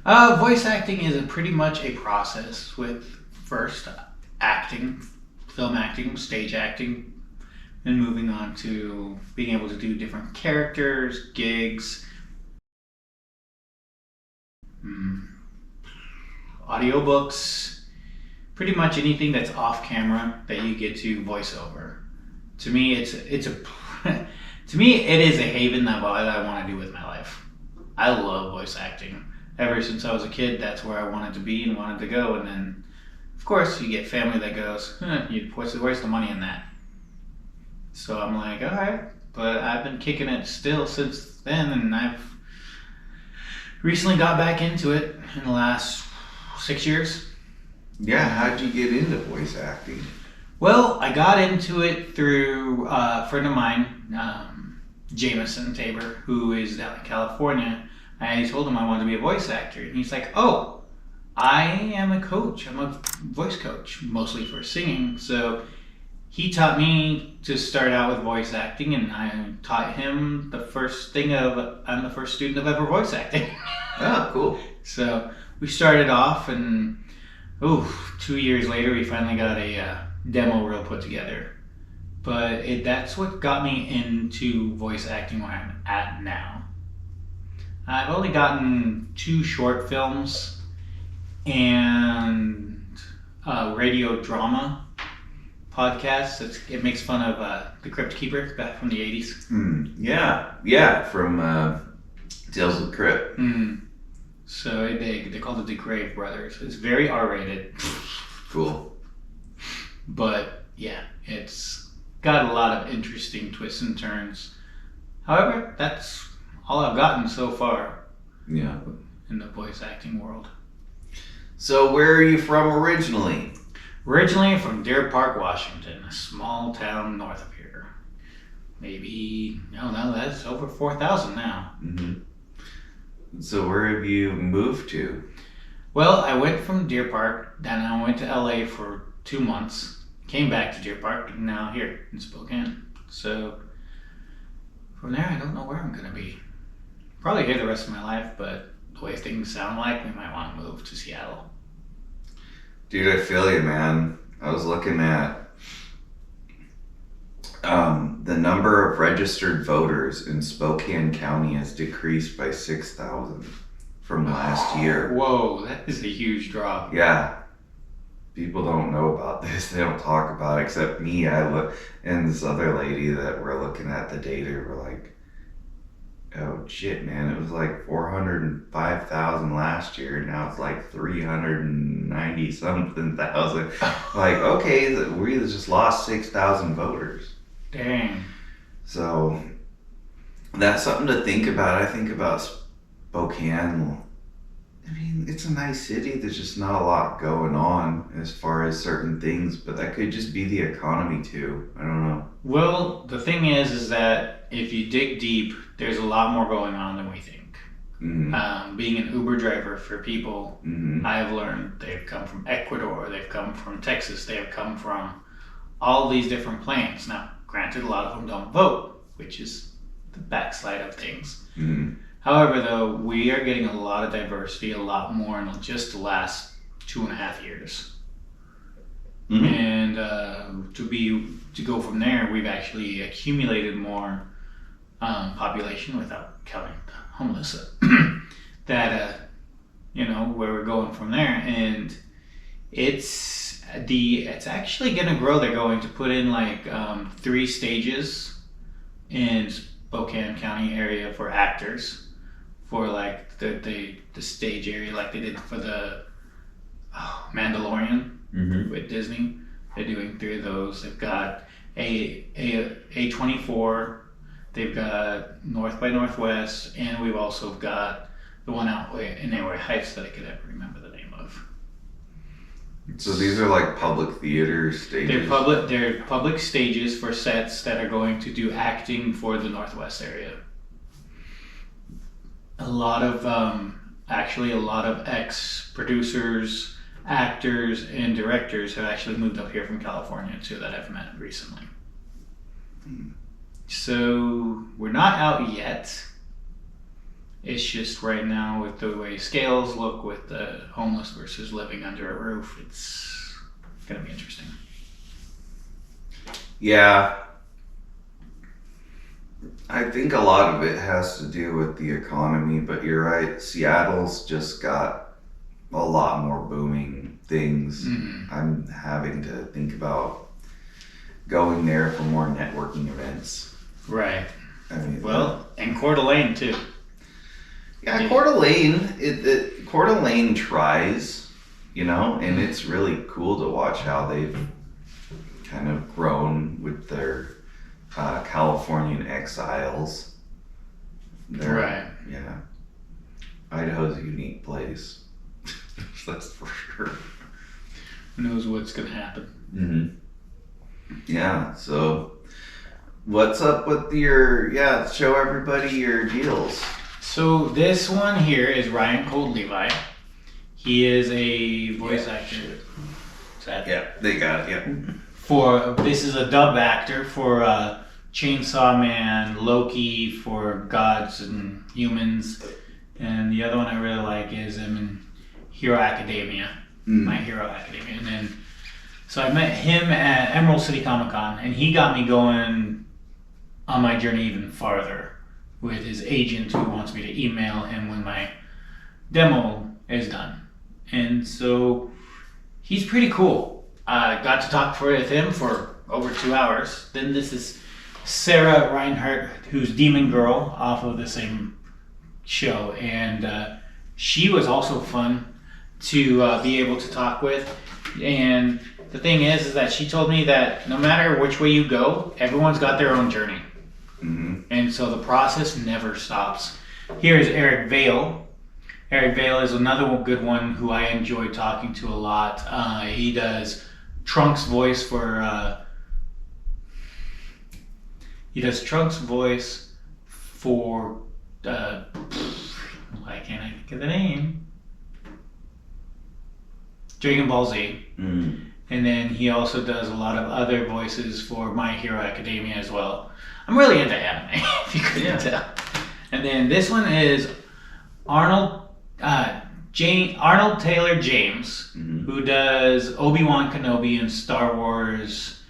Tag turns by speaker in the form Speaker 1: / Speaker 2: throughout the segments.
Speaker 1: Voice acting is pretty much a process with first acting, film acting, stage acting, and moving on to being able to do different characters, gigs, audiobooks, pretty much anything that's off camera that you get to voice over. To me, it's a to me it is a haven that I want to do with my life. I love voice acting. Ever since I was a kid, that's where I wanted to be and wanted to go. And then, of course, you get family that goes, where's the money in that? So I'm like, all right, but I've been kicking it still since then, and I've recently got back into it in the last 6 years.
Speaker 2: Yeah, how'd you get into voice acting?
Speaker 1: Well, I got into it through a friend of mine, Jameson Tabor, who is down in California. I told him I wanted to be a voice actor, and he's like, oh, I am a coach. I'm a voice coach, mostly for singing. So he taught me to start out with voice acting, and I taught him I'm the first student of ever voice acting.
Speaker 2: Oh, cool.
Speaker 1: So we started off, and 2 years later, we finally got a demo reel put together. But that's what got me into voice acting where I'm at now. I've only gotten 2 short films and a radio drama podcast. It makes fun of the Crypt Keeper back from the 80s.
Speaker 2: Yeah, from Tales of the Crypt.
Speaker 1: So they called it the Grave Brothers. It's very R-rated.
Speaker 2: Cool.
Speaker 1: But yeah, it's got a lot of interesting twists and turns. However, that's all I've gotten so far.
Speaker 2: Yeah.
Speaker 1: In the voice acting world.
Speaker 2: So where are you from originally?
Speaker 1: Originally from Deer Park, Washington, a small town north of here. That's over 4,000 now.
Speaker 2: Mm-hmm. So where have you moved to?
Speaker 1: Well, I went from Deer Park, then I went to LA for 2 months, came back to Deer Park, and now here in Spokane. So from there, I don't know where I'm going to be. Probably here the rest of my life, but the way things sound like, we might want to move to Seattle.
Speaker 2: Dude, I feel you, man. I was looking at the number of registered voters in Spokane County has decreased by 6,000 from last year.
Speaker 1: Whoa, that is a huge drop.
Speaker 2: Yeah. People don't know about this. They don't talk about it except me. And this other lady that we're looking at the data. We're like, oh shit, man! It was like 405,000 last year. Now it's like 390 something thousand. Like, okay, we just lost 6,000 voters.
Speaker 1: Dang.
Speaker 2: So that's something to think about. I think about Spokane. I mean, it's a nice city. There's just not a lot going on as far as certain things, but that could just be the economy too. I don't know.
Speaker 1: Well, the thing is that if you dig deep, there's a lot more going on than we think.
Speaker 2: Mm-hmm.
Speaker 1: Being an Uber driver for people,
Speaker 2: Mm-hmm.
Speaker 1: I've learned they've come from Ecuador, they've come from Texas, they have come from all these different planes. Now, granted, a lot of them don't vote, which is the backslide of things.
Speaker 2: Mm-hmm.
Speaker 1: However, though, we are getting a lot of diversity, a lot more in just the last 2.5 years.
Speaker 2: Mm-hmm.
Speaker 1: And to go from there, we've actually accumulated more population without counting the homeless. Where we're going from there, and it's actually going to grow. They're going to put in like 3 stages in Spokane County area for actors. For like the stage area, like they did for the Mandalorian with Disney. They're doing 3 of those. They've got A24, they've got North by Northwest, and we've also got the one out in Airway Heights that I could never remember the name of.
Speaker 2: So these are like public theater stages?
Speaker 1: They're public stages for sets that are going to do acting for the Northwest area. A lot of ex-producers, actors, and directors have actually moved up here from California too that I've met recently. So we're not out yet, It's just right now with the way scales look with the homeless versus living under a roof, it's going to be interesting.
Speaker 2: Yeah. I think a lot of it has to do with the economy, but you're right. Seattle's just got a lot more booming things.
Speaker 1: Mm-hmm.
Speaker 2: I'm having to think about going there for more networking events.
Speaker 1: Right.
Speaker 2: I mean,
Speaker 1: well, and Coeur d'Alene too.
Speaker 2: Yeah, Coeur d'Alene. Coeur d'Alene tries, and it's really cool to watch how they've kind of grown with their Californian exiles.
Speaker 1: Right.
Speaker 2: Yeah. Idaho's a unique place. That's for sure.
Speaker 1: Who knows what's going to happen?
Speaker 2: Mm-hmm. Yeah. So, what's up with show everybody your deals.
Speaker 1: So this one here is Ryan Cold Levi. He is a voice actor.
Speaker 2: Yeah, they got it. Yeah.
Speaker 1: This is a dub actor for Chainsaw Man, Loki, for Gods and Humans, and the other one I really like is him in Hero Academia, My Hero Academia. And then, so I met him at Emerald City Comic Con, and he got me going on my journey even farther with his agent who wants me to email him when my demo is done. And so he's pretty cool. I got to talk with him for over 2 hours. Then this is Sarah Reinhardt, who's Demon Girl off of the same show. And she was also fun to be able to talk with. And the thing is that she told me that no matter which way you go, everyone's got their own journey.
Speaker 2: Mm-hmm.
Speaker 1: And so the process never stops. Here's Eric Vale. Eric Vale is another good one who I enjoy talking to a lot. He does Trunk's voice for... why can't I think of the name? Dragon Ball Z.
Speaker 2: Mm-hmm.
Speaker 1: And then he also does a lot of other voices for My Hero Academia as well. I'm really into anime, if you couldn't tell. And then this one is Arnold Taylor James, who does Obi-Wan Kenobi and Star Wars,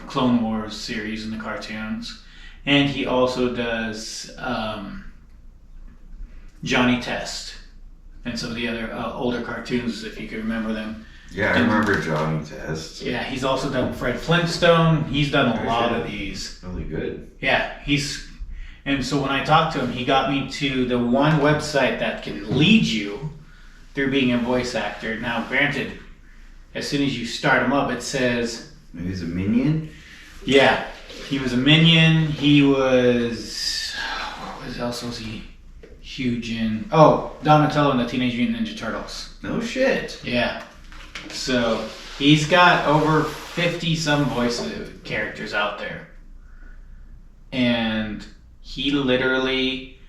Speaker 1: Clone Wars series in the cartoons. And he also does Johnny Test and some of the other older cartoons, if you can remember them.
Speaker 2: Yeah, I remember Johnny Test.
Speaker 1: Yeah, he's also done Fred Flintstone. He's done a lot of these.
Speaker 2: Really good.
Speaker 1: Yeah, and so when I talked to him, he got me to the one website that can lead you through being a voice actor. Now, granted, as soon as you start him up, it says...
Speaker 2: Maybe he's a minion?
Speaker 1: Yeah, he was a minion. He was... What else was he huge in? Oh, Donatello and the Teenage Mutant Ninja Turtles.
Speaker 2: No shit.
Speaker 1: Yeah. So he's got over 50 some voice characters out there. And he literally,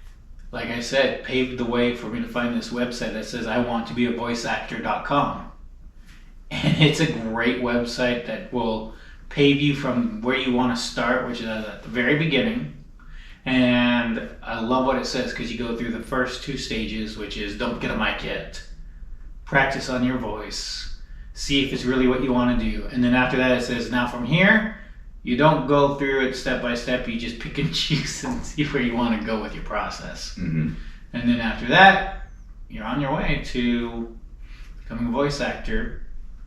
Speaker 1: like I said, paved the way for me to find this website that says I want to be a voiceactor.com. And it's a great website that will pave you from where you want to start, which is at the very beginning. And I love what it says because you go through the first 2 stages, which is don't get a mic yet. Practice on your voice. See if it's really what you want to do. And then after that, it says, now from here, you don't go through it step by step. You just pick and choose and see where you want to go with your process.
Speaker 2: Mm-hmm.
Speaker 1: And then after that, you're on your way to becoming a voice actor.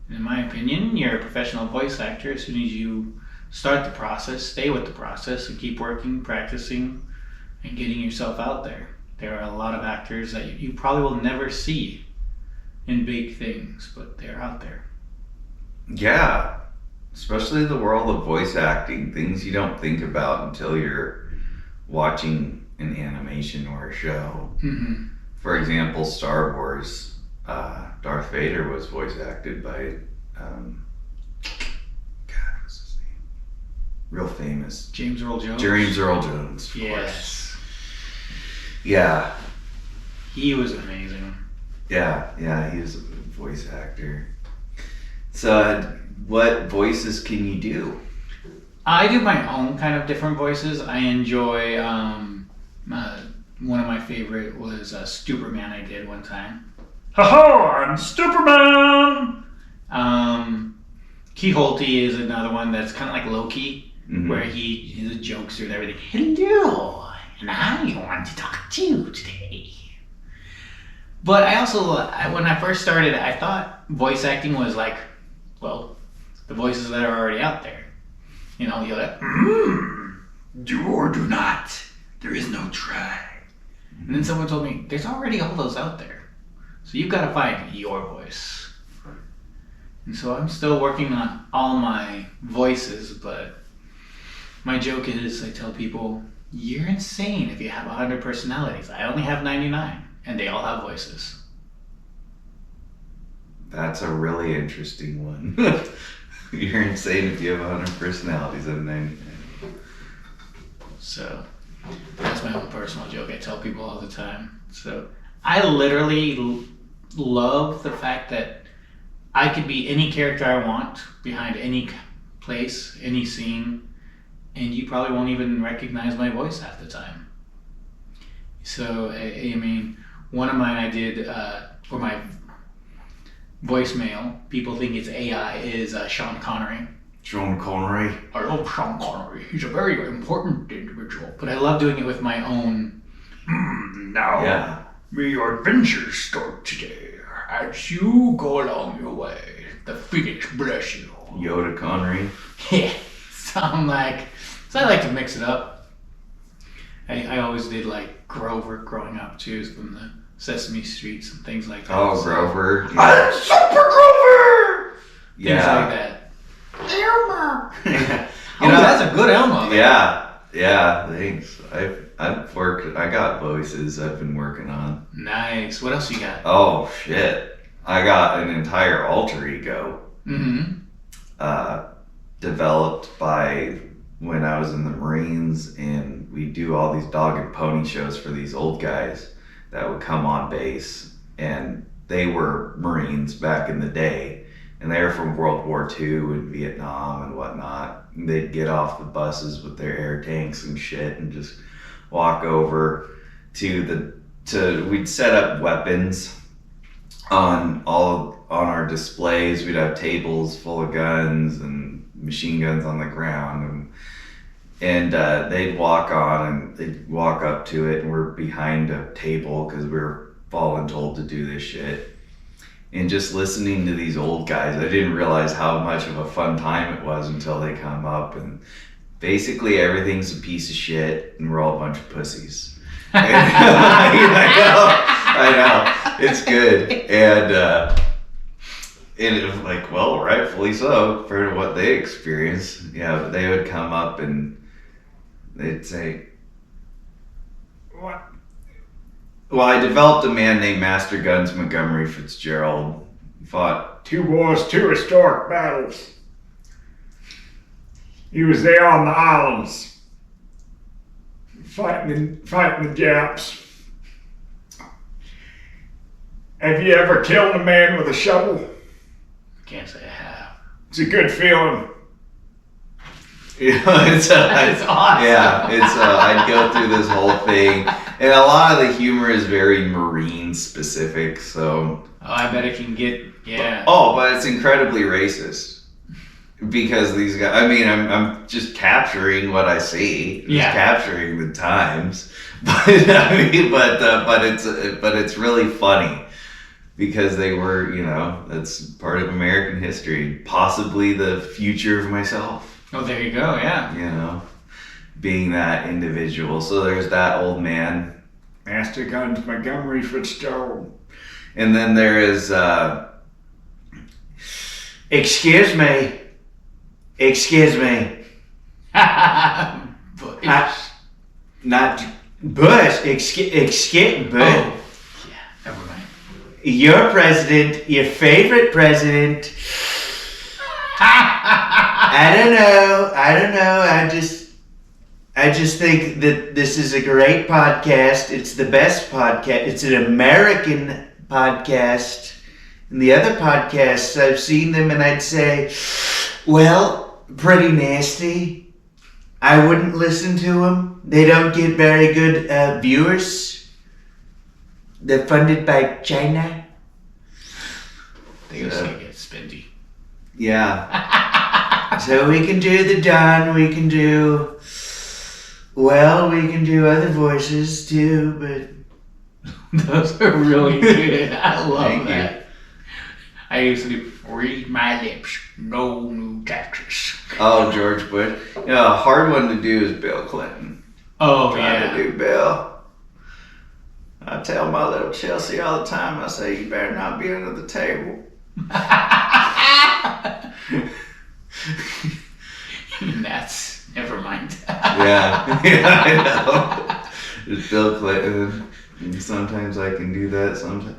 Speaker 1: In my opinion, you're a professional voice actor as soon as you start the process, stay with the process, and keep working, practicing, and getting yourself out there. There are a lot of actors that you probably will never see in big things, but they're out there.
Speaker 2: Yeah, especially the world of voice acting, things you don't think about until you're watching an animation or a show.
Speaker 1: Mm-hmm.
Speaker 2: For example, Star Wars, Darth Vader was voice acted by, what's his name? Real famous.
Speaker 1: James Earl Jones.
Speaker 2: James Earl Jones, of
Speaker 1: Yes.
Speaker 2: course. Yeah.
Speaker 1: He was amazing.
Speaker 2: Yeah, he was a voice actor. So, what voices can you do?
Speaker 1: I do my own kind of different voices. I enjoy one of my favorite was Superman I did one time.
Speaker 3: Ha-ha, I'm Superman!
Speaker 1: Key Holte is another one that's kind of like Loki, where he jokes and everything. Hello, and I want to talk to you today. But I also, when I first started, I thought voice acting was like, well, the voices that are already out there. You know, you're like, do or do not. There is no try. And then someone told me, there's already all those out there. So you've got to find your voice. And so I'm still working on all my voices, but my joke is I tell people, you're insane if you have 100 personalities. I only have 99, and they all have voices.
Speaker 2: That's a really interesting one. You're insane if you have 100 personalities and 99.
Speaker 1: So that's my own personal joke. I tell people all the time. So I literally love the fact that I could be any character I want behind any place, any scene, and you probably won't even recognize my voice half the time. So, I mean, one of mine I did for my voicemail, people think it's AI, is Sean Connery.
Speaker 2: Sean Connery.
Speaker 1: I love Sean Connery. He's a very important individual. But I love doing it with my own.
Speaker 3: Now, may your adventures start today. As you go along your way, the Phoenix bless you.
Speaker 2: Yoda Connery.
Speaker 1: Yeah. So I like to mix it up. I always did like Grover growing up too, from the Sesame Streets and things like that.
Speaker 2: Oh, Grover. Yeah.
Speaker 3: I'm Super Grover!
Speaker 1: Things like that. Elmo! That's a good Elmo.
Speaker 2: Yeah, thanks. I got voices I've been working on.
Speaker 1: Nice. What else you got?
Speaker 2: Oh, shit. I got an entire alter ego. Developed by when I was in the Marines, and we do all these dog and pony shows for these old guys that would come on base, and they were Marines back in the day, and they were from World War II and Vietnam and whatnot. And they'd get off the buses with their air tanks and shit and just walk over we'd set up weapons on our displays. We'd have tables full of guns and machine guns on the ground, and they'd walk on and they'd walk up to it, and we're behind a table because we were told to do this shit. And just listening to these old guys, I didn't realize how much of a fun time it was until they come up, and basically everything's a piece of shit and we're all a bunch of pussies. I know, it's good. And it was like, well, rightfully so for what they experienced. Yeah, but they would come up and they'd say, what? Well, I developed a man named Master Guns Montgomery Fitzgerald. He fought
Speaker 3: 2 wars, 2 historic battles. He was there on the islands, fighting the Japs. Have you ever killed a man with a shovel?
Speaker 1: Can't say I have.
Speaker 3: It's a good feeling.
Speaker 2: It's
Speaker 1: awesome.
Speaker 2: Yeah, I'd go through this whole thing, and a lot of the humor is very Marine specific. So.
Speaker 1: Oh, I bet it can get
Speaker 2: But it's incredibly racist. Because these guys, I mean, I'm just capturing what I see, capturing the times, but it's really funny because they were, that's part of American history, possibly the future of myself.
Speaker 1: Oh, there you go, yeah.
Speaker 2: Being that individual. So there's that old man,
Speaker 3: Master Guns Montgomery Fitzgerald,
Speaker 2: and then there is, excuse me.
Speaker 1: Bush.
Speaker 2: Not Bush. Excuse Bush.
Speaker 1: Oh, yeah, never mind.
Speaker 2: Your president, your favorite president. I don't know. I just think that this is a great podcast. It's the best podcast. It's an American podcast. And the other podcasts, I've seen them and I'd say, well, pretty nasty. I wouldn't listen to them. They don't get very good viewers. They're funded by China.
Speaker 1: They just get spendy.
Speaker 2: Yeah. So we can do the Don, we can do other voices too, but
Speaker 1: those are really good. I love
Speaker 2: Thank
Speaker 1: that.
Speaker 2: you.
Speaker 1: I used to do
Speaker 3: Read my lips. No new taxes.
Speaker 2: Oh, George Bush. Yeah, a hard one to do is Bill Clinton. Trying to do Bill. I tell my little Chelsea all the time, I say, you better not be under the table.
Speaker 1: That's never mind.
Speaker 2: Yeah, I know. It's Bill Clinton. And sometimes I can do that. Sometimes.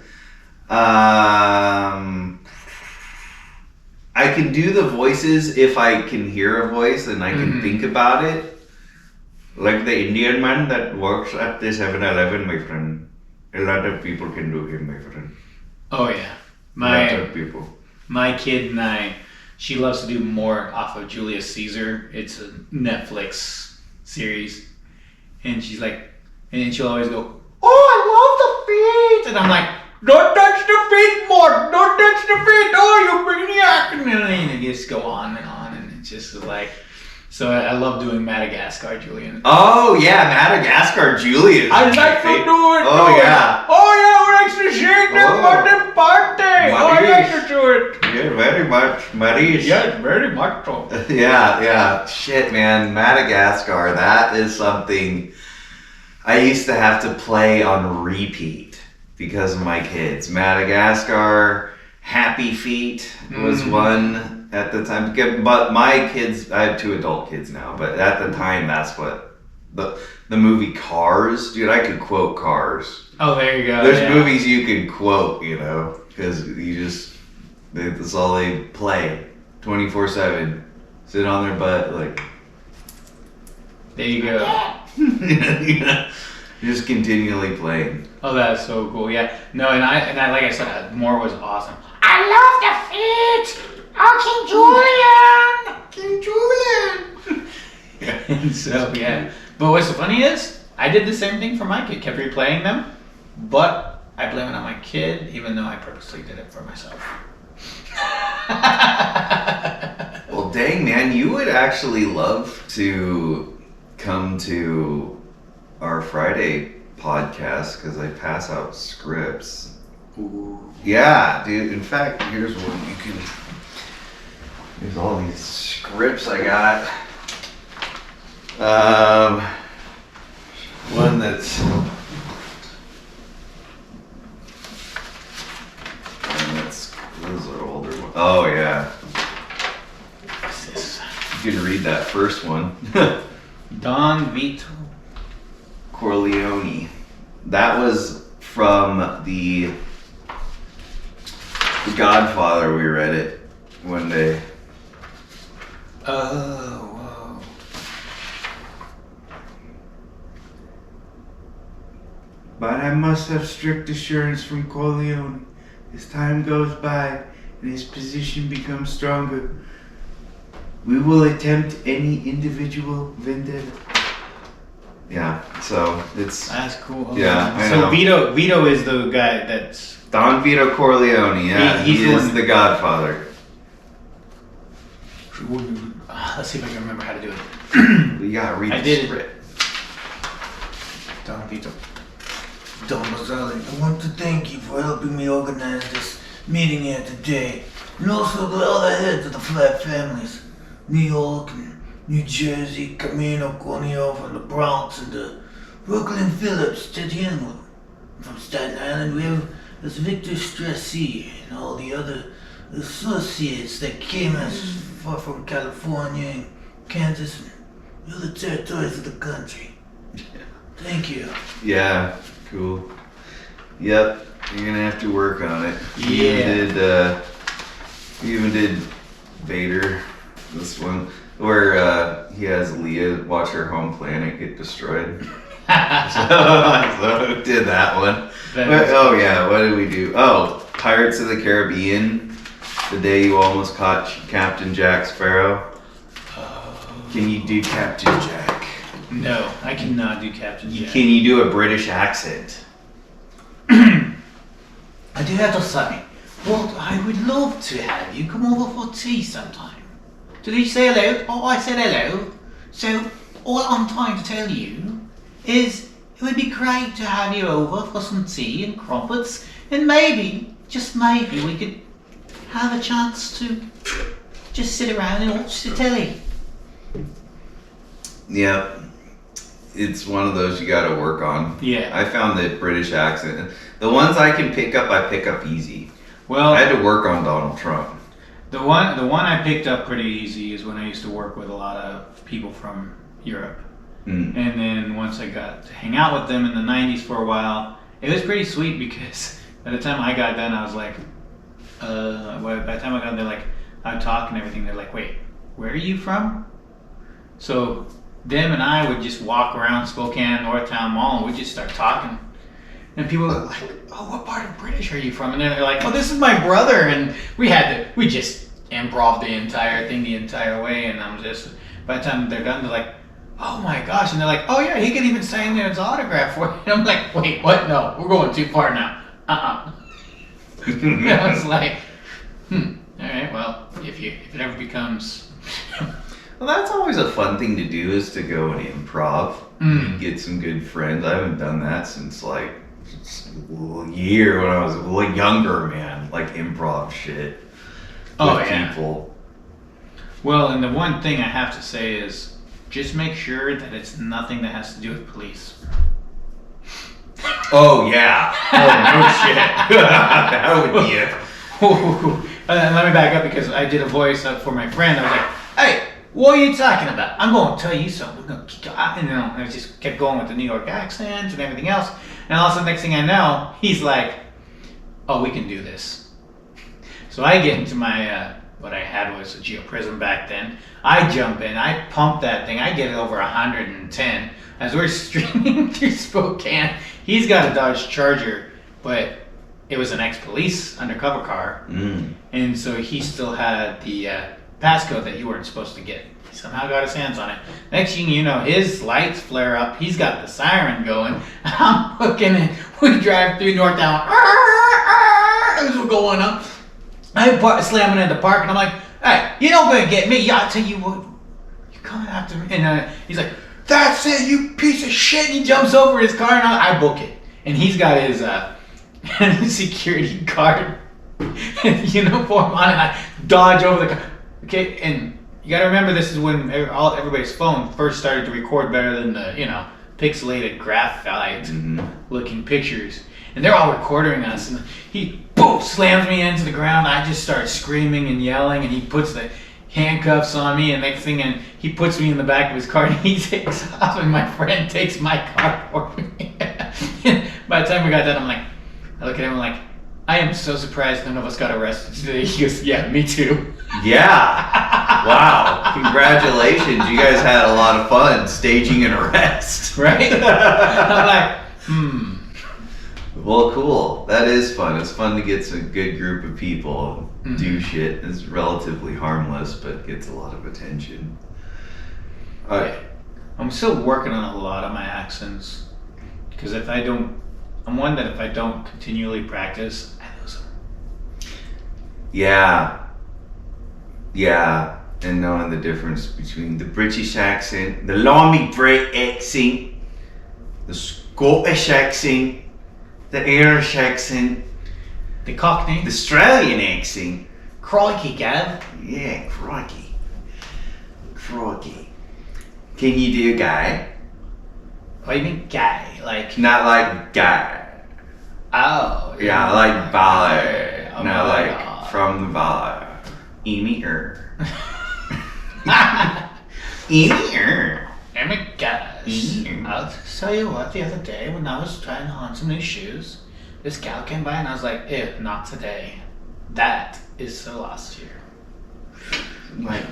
Speaker 2: I can do the voices if I can hear a voice and I can think about it. Like the Indian man that works at the 7-Eleven, my friend. A lot of people can do him, my friend.
Speaker 1: Oh yeah,
Speaker 2: Lots of people.
Speaker 1: My kid and I, she loves to do more off of Julius Caesar. It's a Netflix series, and she's like, and she'll always go, "Oh, I love the feet," and I'm like, "Don't touch the feet, Mort! Don't touch the feet! Oh, you maniac!" And then it just go on, and it's just like. So I love doing Madagascar, Julian.
Speaker 2: Oh yeah, Madagascar Julius.
Speaker 3: I like to do it.
Speaker 2: Oh yeah.
Speaker 3: Oh yeah, who likes to sing them on the party? Oh, I like to do it.
Speaker 2: Yeah, very much, Maurice.
Speaker 3: Yes, very much so.
Speaker 2: Yeah. Shit, man, Madagascar. That is something I used to have to play on repeat because of my kids. Madagascar, Happy Feet was one at the time. But my kids, I have 2 adult kids now, but at the time, that's what the movie Cars, dude, I could quote Cars.
Speaker 1: Oh, there you go.
Speaker 2: There's movies you can quote, because that's all they play 24/7. Sit on their butt, like.
Speaker 1: There you go.
Speaker 2: Just continually playing.
Speaker 1: Oh, that's so cool. Yeah. No, and I like I said, more was awesome. I love the feet. Oh, King Julian. And so yeah. But what's funny is I did the same thing for my kid. Kept replaying them, but I blame it on my kid, even though I purposely did it for myself.
Speaker 2: Well, dang man, you would actually love to come to our Friday podcast because I pass out scripts.
Speaker 1: Ooh.
Speaker 2: Yeah, dude. In fact, here's one you can. There's all these scripts I got. One that's. Those are older ones. Oh yeah.
Speaker 1: What's this?
Speaker 2: You can read that first one.
Speaker 1: Don Vito
Speaker 2: Corleone. That was from the Godfather. We read it one day.
Speaker 1: Oh, whoa.
Speaker 2: But I must have strict assurance from Corleone. As time goes by and his position becomes stronger, we will attempt any individual vendetta. Yeah, so it's...
Speaker 1: That's cool.
Speaker 2: Yeah, I
Speaker 1: so
Speaker 2: know.
Speaker 1: Vito is the guy that's...
Speaker 2: Don Vito Corleone, yeah.
Speaker 1: He's
Speaker 2: he
Speaker 1: the
Speaker 2: is
Speaker 1: one-
Speaker 2: the Godfather.
Speaker 1: Let's see if I can remember how to do it.
Speaker 2: You gotta read
Speaker 1: I
Speaker 2: the
Speaker 1: did it.
Speaker 2: script.
Speaker 1: Don Vito.
Speaker 4: Don Mazzali, I want to thank you for helping me organize this meeting here today, and also the other heads of the flat families, New York and New Jersey, Camino Corneo from the Bronx, and Brooklyn Phillips, Ted Henwood. From Staten Island, we have this Victor Stressy and all the other associates that came as far from California and Kansas and other territories of the country. Thank you.
Speaker 2: Yeah, cool. Yep, you're gonna have to work on it.
Speaker 1: Yeah.
Speaker 2: We even did Vader, this one, where he has Leah watch her home planet get destroyed. So did that one. Oh yeah, what did we do? Oh, Pirates of the Caribbean, the day you almost caught Captain Jack Sparrow. Can you do Captain Jack?
Speaker 1: No, I cannot do Captain Jack.
Speaker 2: Can you do a British accent?
Speaker 1: I do have to say, well, I would love to have you come over for tea sometime. Did he say hello? Oh, I said hello. So, all I'm trying to tell you is it would be great to have you over for some tea and crumpets, and maybe, just maybe, we could have a chance to just sit around and watch the telly.
Speaker 2: Yep. It's one of those you gotta work on.
Speaker 1: Yeah.
Speaker 2: I found the British accent. The ones I can pick up, I pick up easy.
Speaker 1: Well,
Speaker 2: I had to work on Donald Trump.
Speaker 1: the one I picked up pretty easy is when I used to work with a lot of people from Europe.
Speaker 2: Mm.
Speaker 1: And then once I got to hang out with them in the 90s for a while, it was pretty sweet because by the time I got done, I was like, by the time I got there, like, I'd talk and everything. They're like, wait, where are you from? So them and I would just walk around Spokane, Northtown Mall, and we'd just start talking. And people were like, oh, what part of British are you from? And then they're like, oh, this is my brother. And we just improv the entire thing the entire way. And I'm just, by the time they're done, they're like, oh my gosh. And they're like, oh yeah, he can even sign his autograph for you. And I'm like, wait, what? No, we're going too far now. And I was like, all right, well, if it ever becomes...
Speaker 2: Well, that's always a fun thing to do, is to go and improv and get some good friends. I haven't done that since like a year when I was a younger, man. Like improv shit with people.
Speaker 1: Well, and the one thing I have to say is just make sure that it's nothing that has to do with police.
Speaker 2: Oh yeah. Oh no shit. That would be it.
Speaker 1: Let me back up because I did a voice for my friend. I was like, hey, what are you talking about? I'm going to tell you something. We're going to and I just kept going with the New York accent and everything else. And also, next thing I know, he's like, oh, we can do this. So I get into my, what I had was a GeoPrism back then. I jump in, I pump that thing, I get it over 110. As we're streaming through Spokane, he's got a Dodge Charger, but it was an ex-police undercover car. And so he still had the passcode that you weren't supposed to get. He somehow got his hands on it. Next thing you know, his lights flare up. He's got the siren going. I'm hooking it. We drive through Northtown. As we're going up, I'm slamming in the park, and I'm like, hey, you're not going to get me. I tell you what, you're coming after me. And he's like, that's it, you piece of shit. And he jumps over his car, and I book it. And he's got his security guard uniform on, and I dodge over the car. Okay, and you gotta remember, this is when everybody's phone first started to record better than the, pixelated graphite looking pictures. And they're all recording us, and he, boom, slams me into the ground. I just start screaming and yelling, and he puts the handcuffs on me, and next thing, and he puts me in the back of his car, and he takes off, and my friend takes my car for me. By the time we got done, I look at him, I'm like, I am so surprised none of us got arrested today. He goes, yeah, me too.
Speaker 2: Yeah. Wow. Congratulations. You guys had a lot of fun staging an arrest.
Speaker 1: Right? I'm like,
Speaker 2: Well, cool. That is fun. It's fun to get some good group of people do shit. It's relatively harmless, but gets a lot of attention.
Speaker 1: I'm still working on a lot of my accents. Because I'm one that if I don't continually practice, I lose them.
Speaker 2: Yeah, and knowing the difference between the British accent, the Limey Brit accent, the Scottish accent, the Irish accent,
Speaker 1: The Cockney.
Speaker 2: the Australian accent.
Speaker 1: Crikey, Gav.
Speaker 2: Yeah, crikey. Can you do gay?
Speaker 1: What do you mean gay? Like,
Speaker 2: Not like gay.
Speaker 1: oh.
Speaker 2: Yeah, like ballet.
Speaker 1: Oh
Speaker 2: Not
Speaker 1: my
Speaker 2: like
Speaker 1: God.
Speaker 2: from the ballet. Amy
Speaker 1: Damn it, guys. I'll tell you what, the other day when I was trying on some new shoes, this gal came by and I was like, ew, not today. That is so last year.
Speaker 2: Like,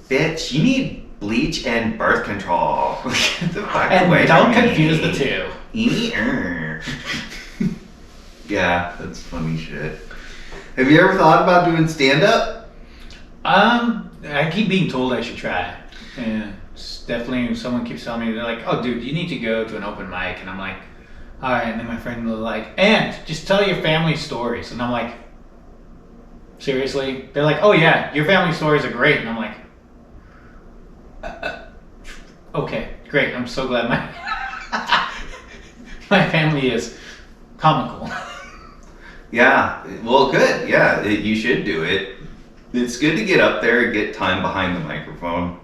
Speaker 2: bitch, you need bleach and birth control. Get the fuck
Speaker 1: And
Speaker 2: away
Speaker 1: don't
Speaker 2: from
Speaker 1: confuse
Speaker 2: me.
Speaker 1: the two.
Speaker 2: Yeah, that's funny shit. Have you ever thought about doing stand-up?
Speaker 1: I keep being told I should try. And it's definitely, someone keeps telling me, they're like, oh, dude, you need to go to an open mic. And I'm like, all right. And then my friend was like, and just tell your family stories. And I'm like, seriously? They're like, oh, yeah, your family stories are great. And I'm like, okay, great. I'm so glad my family is comical.
Speaker 2: Yeah, well, good. Yeah, you should do it. It's good to get up there and get time behind the microphone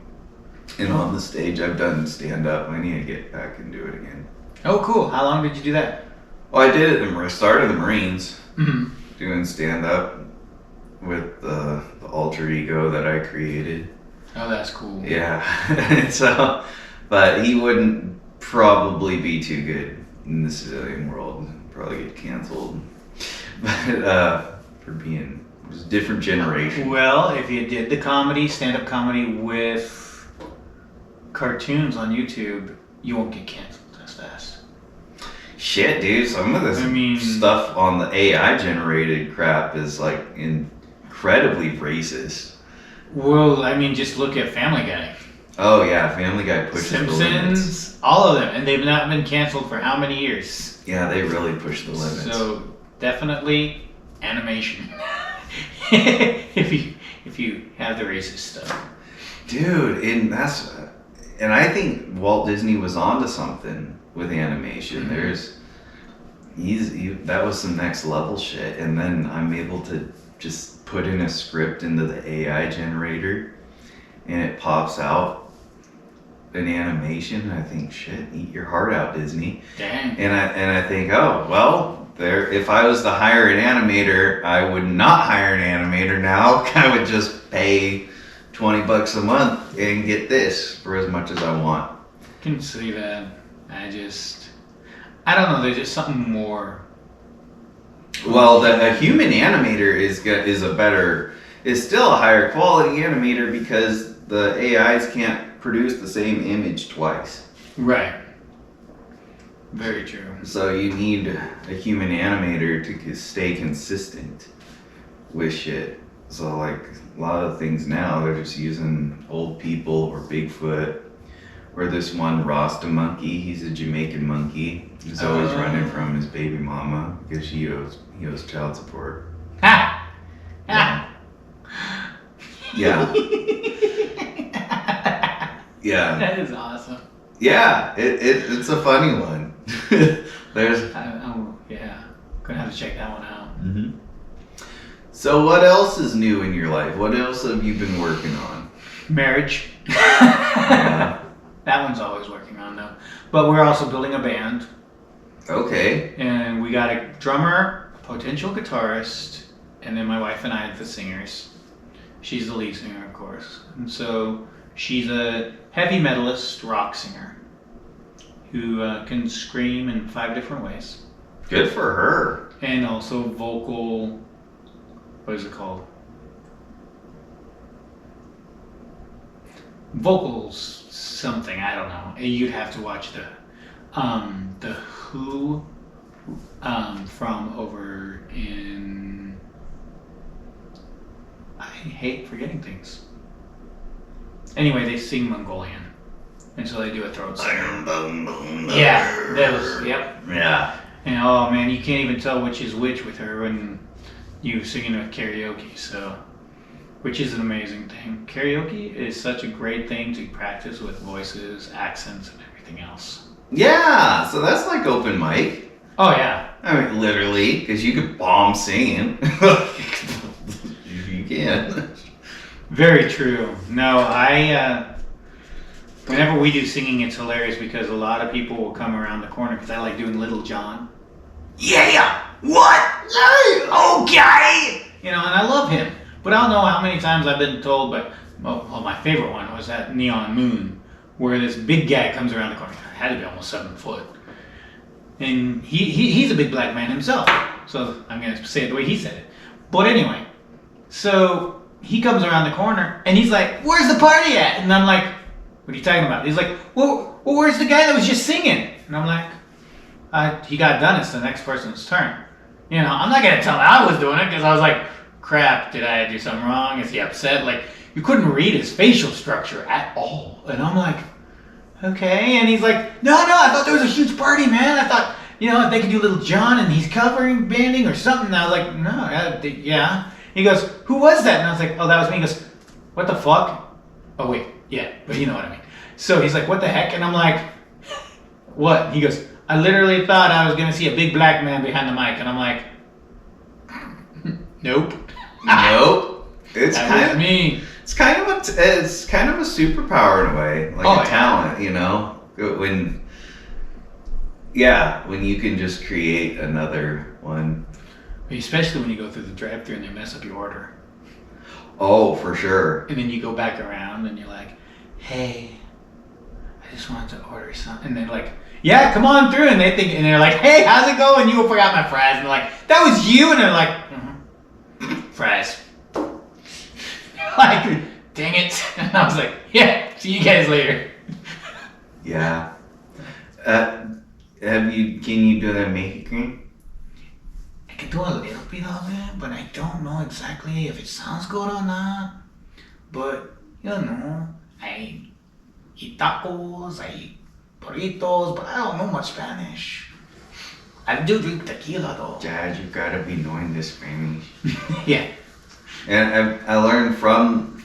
Speaker 2: and on the stage. I've done stand-up. I need to get back and do it again.
Speaker 1: Oh, cool. How long did you do that?
Speaker 2: Well, I did it at the start of the Marines,
Speaker 1: Mm-hmm.
Speaker 2: doing stand-up with the alter ego that I created.
Speaker 1: Oh, that's cool.
Speaker 2: Yeah. So, but he wouldn't probably be too good in the civilian world. Probably get canceled. But for being just a different generation.
Speaker 1: Well, if you did the comedy, stand-up comedy with cartoons on YouTube, you won't get canceled as fast.
Speaker 2: Shit, dude. Some of this stuff on the AI generated crap is like incredibly racist.
Speaker 1: Well, I mean, just look at Family Guy.
Speaker 2: Oh yeah, Family Guy pushes the limits.
Speaker 1: Simpsons, all of them, and they've not been canceled for how many years?
Speaker 2: Yeah, they really push the limits.
Speaker 1: So definitely animation. if you have the racist stuff,
Speaker 2: dude, and I think Walt Disney was onto something with animation.
Speaker 1: Mm-hmm.
Speaker 2: That was some next level shit, and then I'm able to just put in a script into the AI generator, and it pops out an animation. I think, shit, eat your heart out, Disney.
Speaker 1: Dang.
Speaker 2: And I think, oh well. If I was to hire an animator, I would not hire an animator now. I would just pay $20 a month and get this for as much as I want.
Speaker 1: Can see that. I don't know. There's just something more.
Speaker 2: Well, a human animator is still a higher quality animator because the AIs can't produce the same image twice.
Speaker 1: Right. Very true.
Speaker 2: So you need a human animator to stay consistent with shit. So like a lot of things now, they're just using old people or Bigfoot or this one Rasta monkey. He's a Jamaican monkey. He's always running from his baby mama because he owes child support.
Speaker 1: Ha! Ha!
Speaker 2: Yeah. Yeah.
Speaker 1: That is awesome.
Speaker 2: Yeah, it's a funny one. There's.
Speaker 1: Yeah. Gonna have to check that one out.
Speaker 2: Mm-hmm. So what else is new in your life? What else have you been working on?
Speaker 1: Marriage.
Speaker 2: Yeah.
Speaker 1: That one's always working on though. But we're also building a band.
Speaker 2: Okay.
Speaker 1: And we got a drummer, a potential guitarist, and then my wife and I are the singers. She's the lead singer, of course. And so she's a heavy metalist rock singer who can scream in 5 different ways.
Speaker 2: Good for her.
Speaker 1: And also vocal, what is it called? Vocals something, I don't know. You'd have to watch the Who from over in, I hate forgetting things. Anyway, they sing Mongolian. And so they do a throat sing. Yeah, those, yep.
Speaker 2: Yeah.
Speaker 1: And oh man, you can't even tell which is which with her when you singing with karaoke, so, which is an amazing thing. Karaoke is such a great thing to practice with voices, accents, and everything else.
Speaker 2: Yeah, so that's like open mic.
Speaker 1: Oh yeah.
Speaker 2: I mean, literally, because you could bomb singing. You can.
Speaker 1: Very true. No, whenever we do singing, it's hilarious because a lot of people will come around the corner because I like doing Little John.
Speaker 4: Yeah, what? Okay.
Speaker 1: You know, and I love him. But I don't know how many times I've been told, but my favorite one was at Neon Moon, where this big guy comes around the corner. It had to be almost 7 foot. And he's a big black man himself. So I'm going to say it the way he said it. But anyway, so he comes around the corner and he's like, "Where's the party at?" And I'm like, "What are you talking about?" He's like, well, where's the guy that was just singing? And I'm like, he got done. It's the next person's turn. You know, I'm not going to tell him I was doing it because I was like, crap, did I do something wrong? Is he upset? Like, you couldn't read his facial structure at all. And I'm like, okay. And he's like, no, I thought there was a huge party, man. I thought, they could do Little John and he's covering banding or something. And I was like, no, yeah. He goes, who was that? And I was like, oh, that was me. He goes, what the fuck? Oh, wait, yeah, but you know what I mean. So he's like, what the heck? And I'm like, what? He goes, I literally thought I was going to see a big black man behind the mic. And I'm like, nope.
Speaker 2: Nope. It's
Speaker 1: That was me.
Speaker 2: It's kind of a superpower in a way, like a talent, when you can just create another one.
Speaker 1: Especially when you go through the drive-thru and they mess up your order.
Speaker 2: Oh, for sure.
Speaker 1: And then you go back around and you're like, hey, I just wanted to order something. And they're like, yeah, come on through. And they're like, hey, how's it going? You forgot my fries. And they're like, that was you. And they're like, fries. Like, dang it. And I was like, yeah, see you guys later.
Speaker 2: Yeah. Can you do the Make It Green?
Speaker 1: I can do a little bit of it, but I don't know exactly if it sounds good or not. But, I eat tacos, I eat burritos, but I don't know much Spanish. I do drink tequila though.
Speaker 2: Dad, you gotta be knowing this Spanish.
Speaker 1: Yeah.
Speaker 2: And I learned from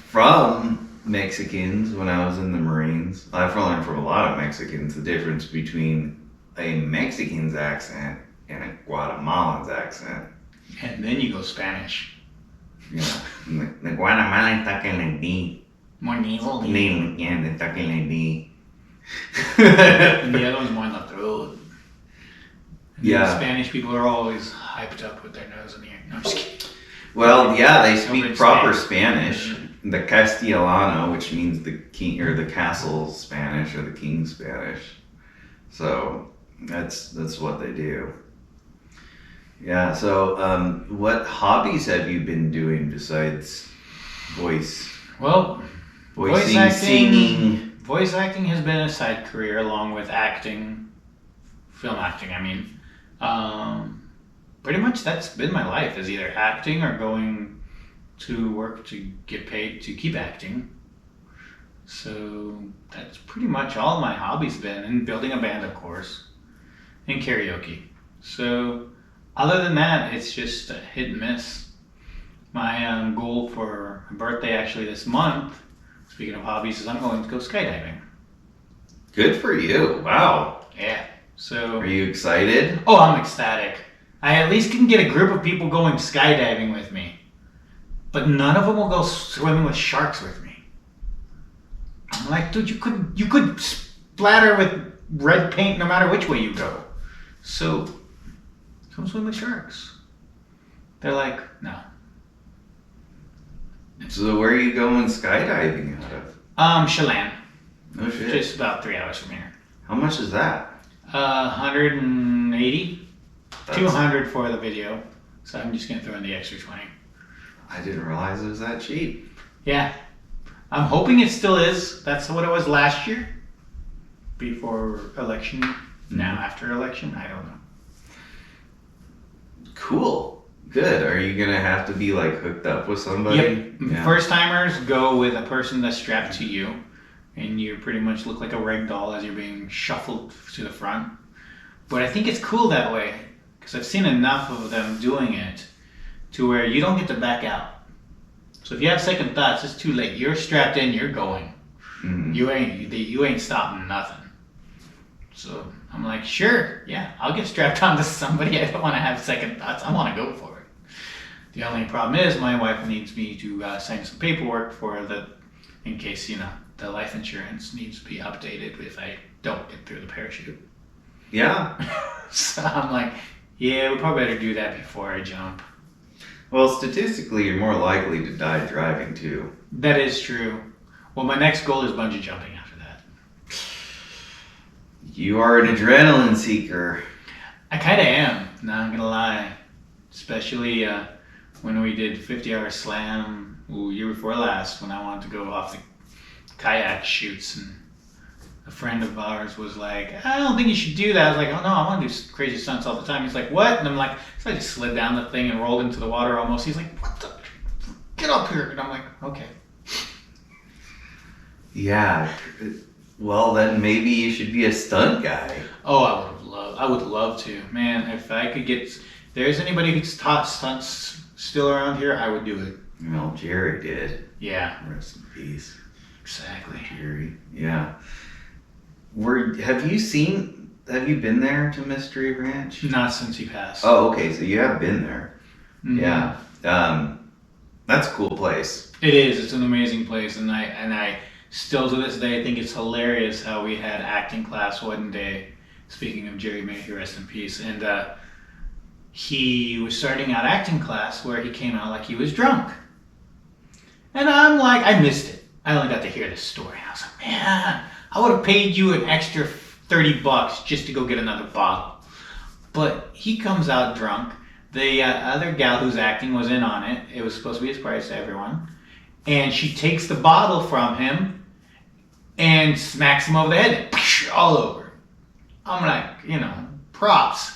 Speaker 2: Mexicans when I was in the Marines. I've learned from a lot of Mexicans the difference between a Mexican's accent and a Guatemalan's accent.
Speaker 1: And then you go Spanish.
Speaker 2: The Guatemala está que le di.
Speaker 1: More nasal.
Speaker 2: Yeah, está que le di.
Speaker 1: And the other one's more in the throat. And
Speaker 2: Yeah.
Speaker 1: the Spanish people are always hyped up with their nose in the air. No, I'm just kidding.
Speaker 2: Well, yeah, they speak
Speaker 1: Over
Speaker 2: proper
Speaker 1: Spanish.
Speaker 2: Spanish. The Castellano, which means the king or the castle Spanish or the king Spanish. So that's what they do. Yeah. So, what hobbies have you been doing besides voicing,
Speaker 1: voice acting,
Speaker 2: singing?
Speaker 1: Voice acting has been a side career along with acting, film acting. I mean, pretty much that's been my life, is either acting or going to work to get paid to keep acting. So that's pretty much all my hobbies been, and building a band, of course, and karaoke. So other than that, it's just a hit and miss. My goal for my birthday actually this month, speaking of hobbies, is I'm going to go skydiving.
Speaker 2: Good for you! Wow.
Speaker 1: Yeah. So.
Speaker 2: Are you excited?
Speaker 1: Oh, I'm ecstatic. I at least can get a group of people going skydiving with me, but none of them will go swimming with sharks with me. I'm like, dude, you could splatter with red paint no matter which way you go. So, come swim with sharks. They're like, no.
Speaker 2: So where are you going skydiving out of?
Speaker 1: Chelan.
Speaker 2: No shit.
Speaker 1: Just about 3 hours from here.
Speaker 2: How much is that?
Speaker 1: 180. 200 for the video. So I'm just gonna throw in the extra 20.
Speaker 2: I didn't realize it was that cheap.
Speaker 1: Yeah. I'm hoping it still is. That's what it was last year. Before election. Now after election. I don't know.
Speaker 2: Cool. Good. Are you gonna have to be like hooked up with somebody?
Speaker 1: Yep.
Speaker 2: Yeah.
Speaker 1: First timers go with a person that's strapped to you, and you pretty much look like a rag doll as you're being shuffled to the front. But I think it's cool that way, because I've seen enough of them doing it to where you don't get to back out. So if you have second thoughts, it's too late. You're strapped in, you're going.
Speaker 2: Mm-hmm.
Speaker 1: You ain't stopping nothing. So I'm like, sure, yeah, I'll get strapped onto somebody. I don't want to have second thoughts. I want to go for it. The only problem is my wife needs me to sign some paperwork for in case, the life insurance needs to be updated if I don't get through the parachute.
Speaker 2: Yeah.
Speaker 1: So I'm like, yeah, we probably better do that before I jump.
Speaker 2: Well, statistically, you're more likely to die driving too.
Speaker 1: That is true. Well, my next goal is bungee jumping after that.
Speaker 2: You are an adrenaline seeker.
Speaker 1: I kind of am, not gonna lie. Especially when we did 50-hour slam year before last, when I wanted to go off the kayak chutes, and a friend of ours was like, I don't think you should do that. I was like, oh no, I want to do crazy stunts all the time. He's like, what? And I'm like, so I just slid down the thing and rolled into the water almost. He's like, what the? Get up here. And I'm like, okay.
Speaker 2: Yeah. Well, then maybe you should be a stunt guy.
Speaker 1: Oh, I would love to. Man, if I could get, if there's anybody who's taught stunts still around here, I would do it.
Speaker 2: Well, Jerry did.
Speaker 1: Yeah.
Speaker 2: Rest in peace.
Speaker 1: Exactly.
Speaker 2: Jerry. Yeah. Have you been there to Mystery Ranch?
Speaker 1: Not since he passed.
Speaker 2: Oh, okay. So you have been there.
Speaker 1: Mhm.
Speaker 2: Yeah. That's a cool place.
Speaker 1: It is. It's an amazing place, and I still to this day think it's hilarious how we had acting class one day. Speaking of Jerry, may he rest in peace. And he was starting out acting class where he came out like he was drunk, and I'm like, I missed it. I only got to hear the story. I was like, man, I would have paid you an extra $30 just to go get another bottle. But he comes out drunk. The other gal who's acting was in on it. It was supposed to be a surprise to everyone. And she takes the bottle from him and smacks him over the head. All over. I'm like, props.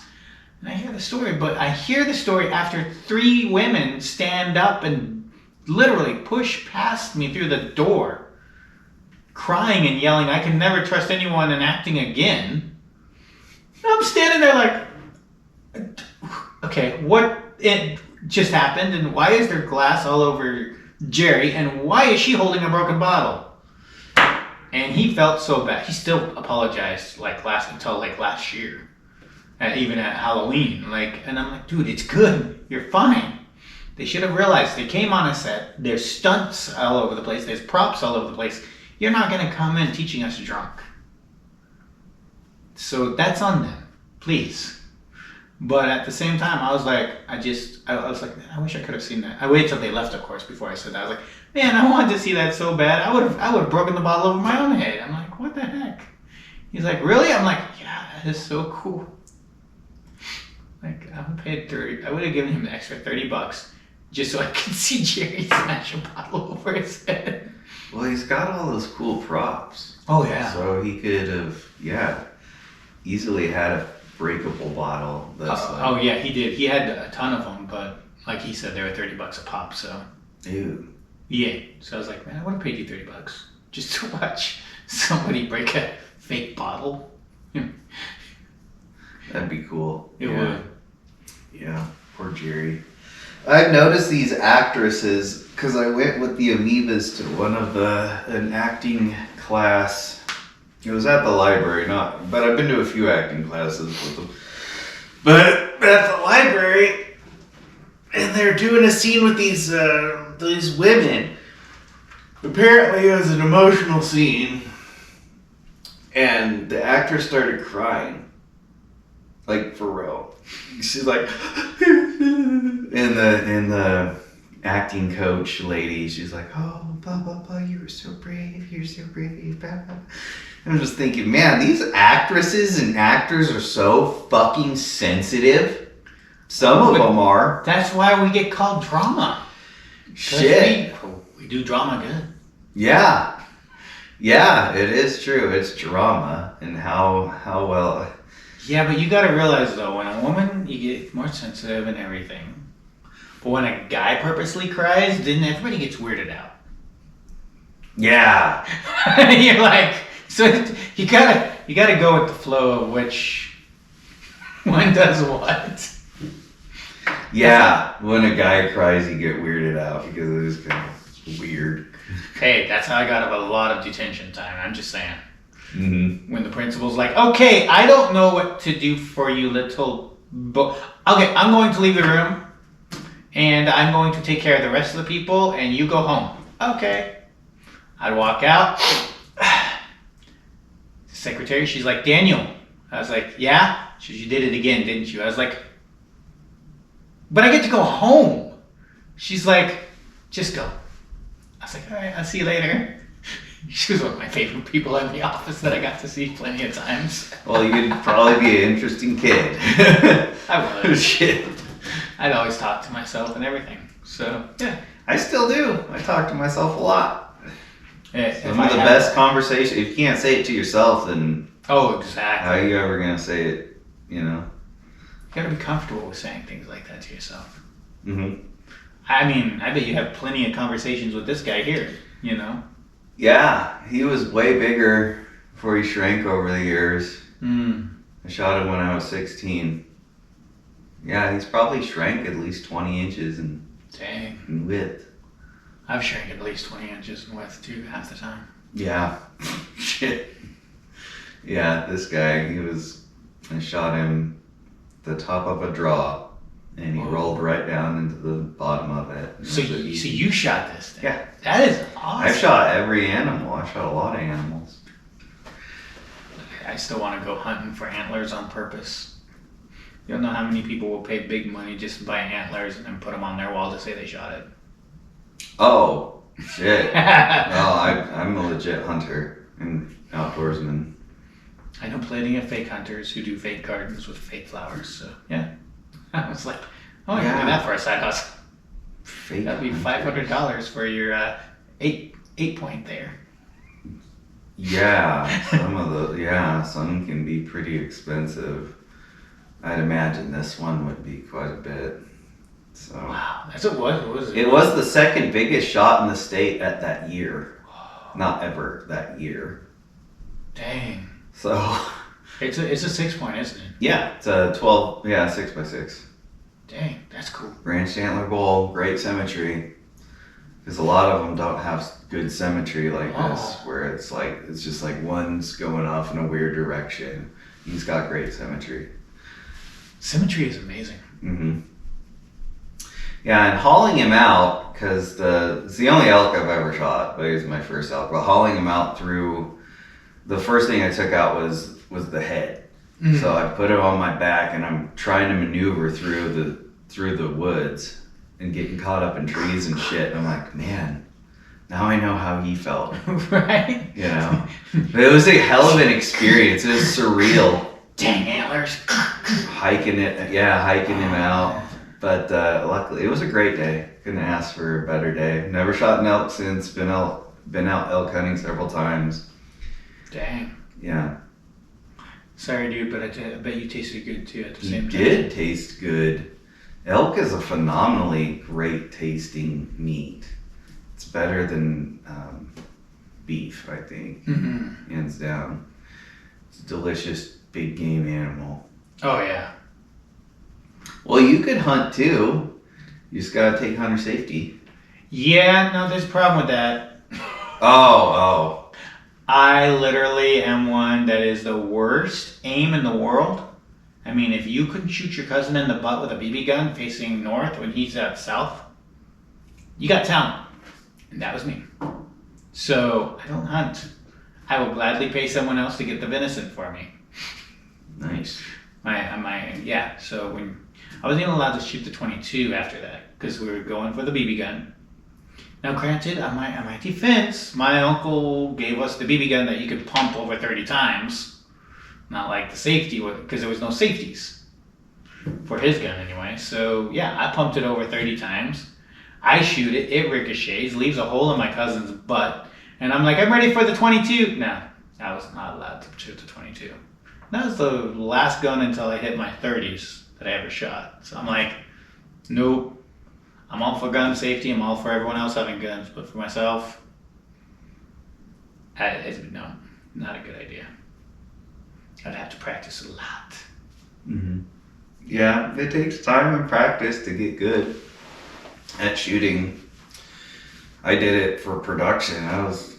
Speaker 1: And I hear the story, but I hear the story after 3 women stand up and literally push past me through the door, crying and yelling, I can never trust anyone in acting again. And I'm standing there like, okay, what it just happened, and why is there glass all over Jerry, and why is she holding a broken bottle? And he felt so bad. He still apologized until last year, even at Halloween. And I'm like, dude, it's good. You're fine. They should have realized they came on a set. There's stunts all over the place. There's props all over the place. You're not going to come in teaching us drunk. So that's on them, please. But at the same time, I was like, I was like, man, I wish I could have seen that. I waited till they left, of course, before I said that. I was like, man, I wanted to see that so bad. I would have broken the bottle over my own head. I'm like, what the heck? He's like, really? I'm like, yeah, that is so cool. Like, I would have given him the extra $30 just so I could see Jerry smash a bottle over his head.
Speaker 2: Well, he's got all those cool props.
Speaker 1: Oh yeah.
Speaker 2: So he could have, easily had a breakable bottle.
Speaker 1: Oh yeah, he did. He had a ton of them, but like he said, they were $30 a pop. So.
Speaker 2: Dude.
Speaker 1: Yeah. So I was like, man, I would have paid you $30 just to watch somebody break a fake bottle.
Speaker 2: That'd be cool.
Speaker 1: It would.
Speaker 2: Yeah. Poor Jerry. I've noticed these actresses because I went with the amoebas to an acting class. It was at the library, but I've been to a few acting classes with them. But at the library, and they're doing a scene with these women. Apparently, it was an emotional scene, and the actress started crying, like for real. She's like, and the acting coach lady, she's like, oh, blah blah blah, you were so brave, blah blah. I'm just thinking, man, these actresses and actors are so fucking sensitive. Some of them are.
Speaker 1: That's why we get called drama.
Speaker 2: Shit.
Speaker 1: We do drama good.
Speaker 2: Yeah. Yeah, it is true. It's drama and how well.
Speaker 1: Yeah, but you gotta realize though, when a woman, you get more sensitive and everything. But when a guy purposely cries, then everybody gets weirded out.
Speaker 2: Yeah.
Speaker 1: You're like, so you gotta go with the flow of which one does what.
Speaker 2: Yeah, when a guy cries, you get weirded out because it is kind of weird.
Speaker 1: Hey, that's how I got a lot of detention time. I'm just saying.
Speaker 2: Mm-hmm.
Speaker 1: When the principal's like, okay, I don't know what to do for you, little okay, I'm going to leave the room, and I'm going to take care of the rest of the people, and you go home. Okay. I'd walk out. Secretary, she's like, Daniel. I was like, yeah? She said, you did it again, didn't you? I was like, but I get to go home. She's like, just go. I was like, all right, I'll see you later. She was one of my favorite people in the office that I got to see plenty of times.
Speaker 2: Well, you'd probably be an interesting kid.
Speaker 1: I was.
Speaker 2: Shit.
Speaker 1: I'd always talk to myself and everything. So, yeah.
Speaker 2: I still do. I talk to myself a lot. Some of the
Speaker 1: have
Speaker 2: best conversation. If you can't say it to yourself, then
Speaker 1: oh, exactly.
Speaker 2: how are you ever gonna say it? You know.
Speaker 1: You gotta be comfortable with saying things like that to yourself.
Speaker 2: Mm-hmm.
Speaker 1: I mean, I bet you have plenty of conversations with this guy here. You know.
Speaker 2: Yeah, he was way bigger before he shrank over the years.
Speaker 1: Mm.
Speaker 2: I shot him when I was 16. Yeah, he's probably shrank at least 20 inches
Speaker 1: Dang.
Speaker 2: in width.
Speaker 1: I've shrank at least 20 inches in width too, half the time.
Speaker 2: Yeah. Shit. Yeah, this guy, I shot him the top of a draw, and he rolled right down into the bottom of it.
Speaker 1: So you shot this thing?
Speaker 2: Yeah.
Speaker 1: That is awesome.
Speaker 2: I've shot every animal. I've shot a lot of animals.
Speaker 1: I still want to go hunting for antlers on purpose. You don't know how many people will pay big money just to buy antlers and then put them on their wall to say they shot it.
Speaker 2: Oh, shit. Well, I'm a legit hunter and outdoorsman.
Speaker 1: I know plenty of fake hunters who do fake gardens with fake flowers, so yeah. I was like, oh, I can do that for a side hustle.
Speaker 2: Fake
Speaker 1: That'd be
Speaker 2: hunters.
Speaker 1: $500 for your 8-point there.
Speaker 2: Yeah, some can be pretty expensive. I'd imagine this one would be quite a bit. So
Speaker 1: Wow, that's what was it?
Speaker 2: it was the second biggest shot in the state at that year. Not ever, that year.
Speaker 1: Dang.
Speaker 2: So
Speaker 1: It's a 6-point, isn't it?
Speaker 2: yeah, it's a 6x6.
Speaker 1: Dang, that's cool.
Speaker 2: Branched antler bowl, great symmetry. Because a lot of them don't have good symmetry like this, where it's just like one's going off in a weird direction. He's got great symmetry.
Speaker 1: Symmetry is amazing.
Speaker 2: Mm-hmm. Yeah, and hauling him out, because it's the only elk I've ever shot, but he was my first elk. But hauling him out through, the first thing I took out was the head.
Speaker 1: Mm.
Speaker 2: So I put it on my back, and I'm trying to maneuver through the woods and getting caught up in trees and shit. And I'm like, man, now I know how he felt.
Speaker 1: Right?
Speaker 2: You know, but it was a hell of an experience. It was surreal.
Speaker 1: Dang antlers.
Speaker 2: Hiking him out. But luckily, it was a great day. Couldn't ask for a better day. Never shot an elk since. Been out elk hunting several times.
Speaker 1: Dang.
Speaker 2: Yeah.
Speaker 1: Sorry, dude, but I bet you tasted good too at the same
Speaker 2: He
Speaker 1: time.
Speaker 2: did taste good. Elk is a phenomenally great tasting meat. It's better than beef, I think,
Speaker 1: Mm-hmm.
Speaker 2: hands down. It's a delicious big game animal.
Speaker 1: Oh yeah.
Speaker 2: Well, you could hunt too. You just gotta take hunter safety.
Speaker 1: Yeah, no, there's a problem with that.
Speaker 2: Oh.
Speaker 1: I literally am one that is the worst aim in the world. I mean, if you couldn't shoot your cousin in the butt with a BB gun facing north when he's out south, you got talent. And that was me. So I don't hunt. I will gladly pay someone else to get the venison for me.
Speaker 2: Nice.
Speaker 1: So when I wasn't even allowed to shoot the 22 after that because we were going for the BB gun. Now, granted, on my defense, my uncle gave us the BB gun that you could pump over 30 times. Not like the safety, because there was no safeties for his gun anyway. So yeah, I pumped it over 30 times. I shoot it, it ricochets, leaves a hole in my cousin's butt, and I'm like, I'm ready for the 22. No, I was not allowed to shoot the 22. That was the last gun until I hit my 30s that I ever shot. So I'm like, nope. I'm all for gun safety. I'm all for everyone else having guns, but for myself, no, not a good idea. I'd have to practice a lot.
Speaker 2: Mm-hmm. Yeah, it takes time and practice to get good at shooting. I did it for production. I was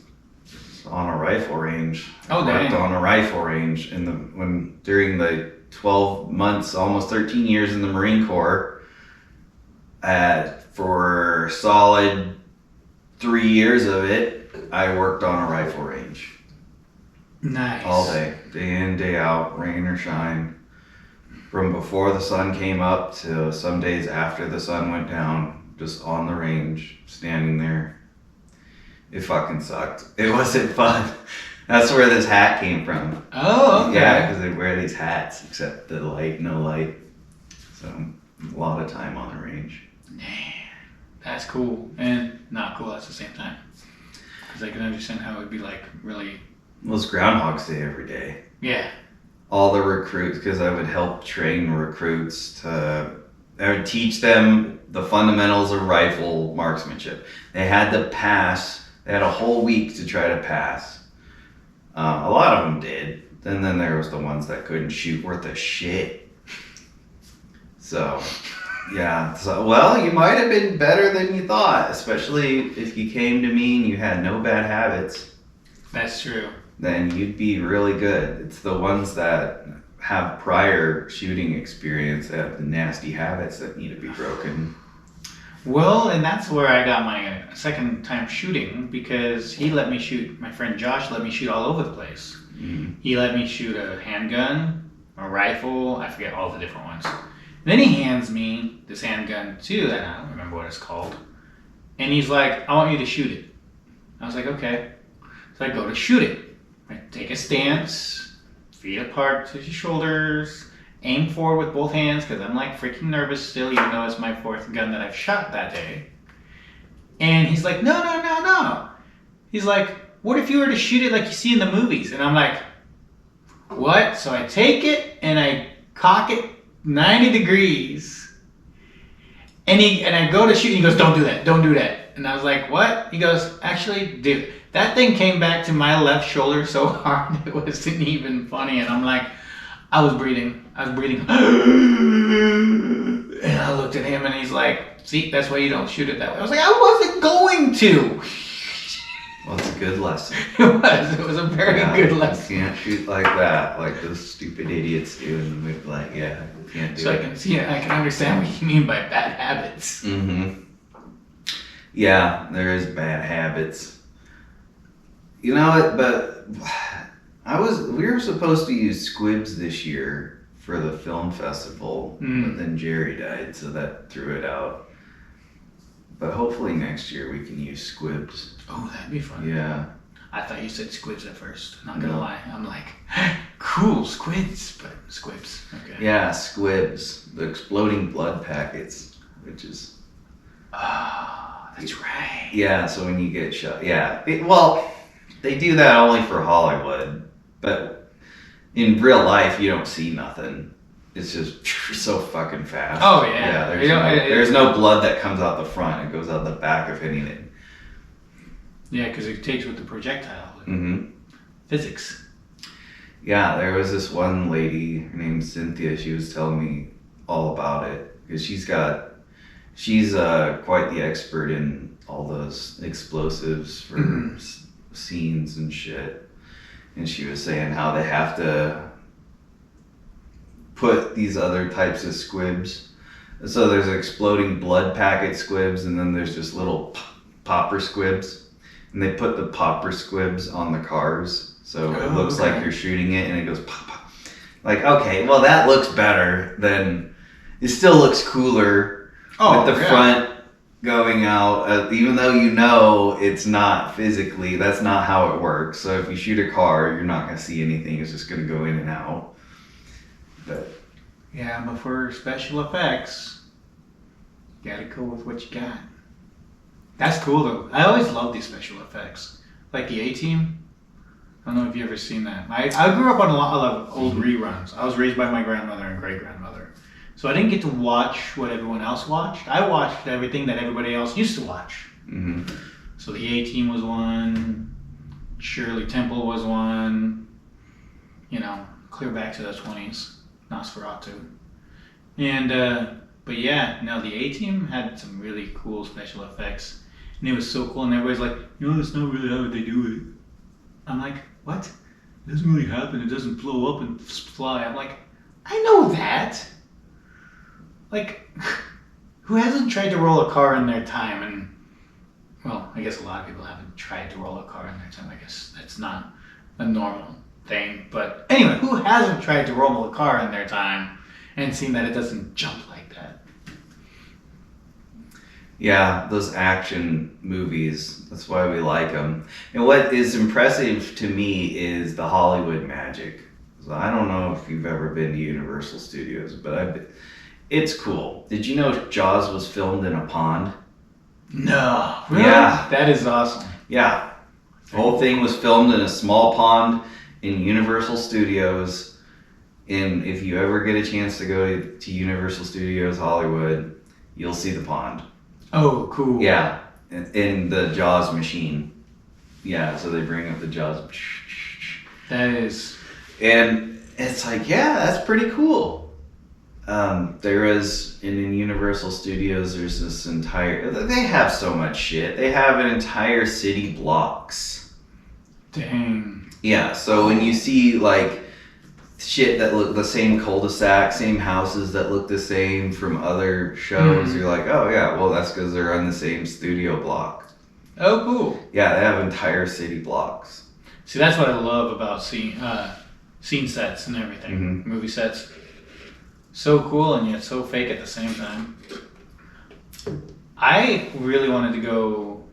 Speaker 2: on a rifle range.
Speaker 1: Oh,
Speaker 2: I worked
Speaker 1: dang.
Speaker 2: on a rifle range during the 12 months, almost 13 years in the Marine Corps. For solid 3 years of it, I worked on a rifle range.
Speaker 1: Nice.
Speaker 2: All day in, day out, rain or shine. From before the sun came up to some days after the sun went down, just on the range, standing there. It fucking sucked. It wasn't fun. That's where this hat came from.
Speaker 1: Oh, okay.
Speaker 2: Yeah, because they wear these hats, except the light, no light. So, a lot of time on the range.
Speaker 1: Man, that's cool and not cool at the same time. Because I can understand how it would be like really.
Speaker 2: Well, it's Groundhog's Day every day.
Speaker 1: Yeah.
Speaker 2: All the recruits, because I would help train recruits I would teach them the fundamentals of rifle marksmanship. They had to pass They had a whole week to try to pass. A lot of them did. And then there was the ones that couldn't shoot worth a shit. So, yeah. So, well, you might have been better than you thought, especially if you came to me and you had no bad habits.
Speaker 1: That's true.
Speaker 2: Then you'd be really good. It's the ones that have prior shooting experience that have the nasty habits that need to be broken.
Speaker 1: Well, and that's where I got my second time shooting, because he let me shoot, my friend Josh let me shoot all over the place.
Speaker 2: Mm-hmm.
Speaker 1: He let me shoot a handgun, a rifle, I forget all the different ones. Then he hands me this handgun too, and I don't remember what it's called. And he's like, I want you to shoot it. I was like, okay. So I go to shoot it. I take a stance, feet apart to your shoulders, aim forward with both hands, because I'm like freaking nervous still, even though it's my fourth gun that I've shot that day. And he's like, no. He's like, what if you were to shoot it like you see in the movies? And I'm like, what? So I take it and I cock it 90 degrees. And I go to shoot and he goes, don't do that. And I was like, what? He goes, actually, dude, that thing came back to my left shoulder so hard it wasn't even funny. And I'm like, I was breathing. And I looked at him and he's like, see, that's why you don't shoot it that way. I was like, I wasn't going to.
Speaker 2: Well, it's a good lesson.
Speaker 1: It was a very good lesson.
Speaker 2: You can't shoot like that, like those stupid idiots do. And we're like, yeah, you can't do
Speaker 1: So
Speaker 2: it.
Speaker 1: I can see it. I can understand what you mean by bad habits.
Speaker 2: Mm-hmm. Yeah, there is bad habits. You know what? But we were supposed to use squibs this year for the film festival, but then Jerry died, so that threw it out. But hopefully next year we can use squibs.
Speaker 1: Oh, that'd be fun.
Speaker 2: Yeah.
Speaker 1: I thought you said squibs at first. Not gonna lie. I'm like, cool, squids, but squibs. Okay.
Speaker 2: Yeah, squibs. The exploding blood packets, which is...
Speaker 1: Oh, that's right.
Speaker 2: Yeah, so when you get shot... Yeah. Well, they do that only for Hollywood, but in real life you don't see nothing. It's just so fucking fast.
Speaker 1: Oh, yeah.
Speaker 2: There's no blood that comes out the front. It goes out the back of anything.
Speaker 1: Yeah, because it takes with the projectile.
Speaker 2: Mm-hmm.
Speaker 1: Physics.
Speaker 2: Yeah, there was this one lady named Cynthia. She was telling me all about it because she's quite the expert in all those explosives for scenes and shit. And she was saying how they have to put these other types of squibs. So there's exploding blood packet squibs, and then there's just little popper squibs. And they put the popper squibs on the cars, so it looks like you're shooting it, and it goes pop, pop. Like, okay, well that looks better than... It still looks cooler with the front going out, even though you know it's not physically, that's not how it works. So if you shoot a car, you're not going to see anything. It's just going to go in and out. But
Speaker 1: yeah, but for special effects, you gotta go with what you got. That's cool though. I always love these special effects. Like the A-Team. I don't know if you've ever seen that. I grew up on a lot of old reruns. I was raised by my grandmother and great-grandmother. So I didn't get to watch what everyone else watched. I watched everything that everybody else used to watch.
Speaker 2: mm-hmm.
Speaker 1: So the A-Team was one. Shirley Temple was one. You know, clear back to the 20s. Nosferatu. And, but yeah, no, the A-Team had some really cool special effects. And it was so cool, and everybody's like, that's not really how they do it. I'm like, what? It doesn't really happen. It doesn't blow up and fly. I'm like, I know that. Like, who hasn't tried to roll a car in their time? And, well, I guess a lot of people haven't tried to roll a car in their time. I guess that's not a normal thing. But anyway, who hasn't tried to roll a car in their time and seen that it doesn't jump like that?
Speaker 2: Yeah, those action movies, that's why we like them. And what is impressive to me is the Hollywood magic. So I don't know if you've ever been to Universal Studios, but it's cool. Did you know Jaws was filmed in a pond?
Speaker 1: No. Really?
Speaker 2: Yeah.
Speaker 1: That is awesome.
Speaker 2: Yeah. The whole thing was filmed in a small pond in Universal Studios. And if you ever get a chance to go to Universal Studios Hollywood, you'll see the pond.
Speaker 1: Oh, cool.
Speaker 2: Yeah, in the Jaws machine. Yeah, so they bring up the jaws.
Speaker 1: That is.
Speaker 2: And it's like, yeah, that's pretty cool. There is, in Universal Studios, there's this entire, they have so much shit. They have an entire city blocks.
Speaker 1: Dang.
Speaker 2: Yeah, so when you see like shit that look the same cul-de-sac, same houses that look the same from other shows, you're like, oh yeah, well that's because they're on the same studio block.
Speaker 1: Oh, cool.
Speaker 2: Yeah, they have entire city blocks.
Speaker 1: See, that's what I love about scene sets and everything,
Speaker 2: Mm-hmm.
Speaker 1: movie sets. So cool and yet so fake at the same time. I really wanted to go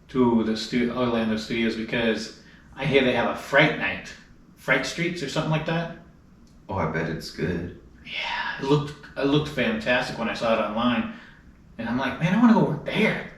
Speaker 1: to the Orlando studios because I hear they have a Fright Night, Fright Streets or something like that.
Speaker 2: Oh, I bet it's good.
Speaker 1: Yeah, it looked fantastic when I saw it online, and I'm like, man, I want to go work there.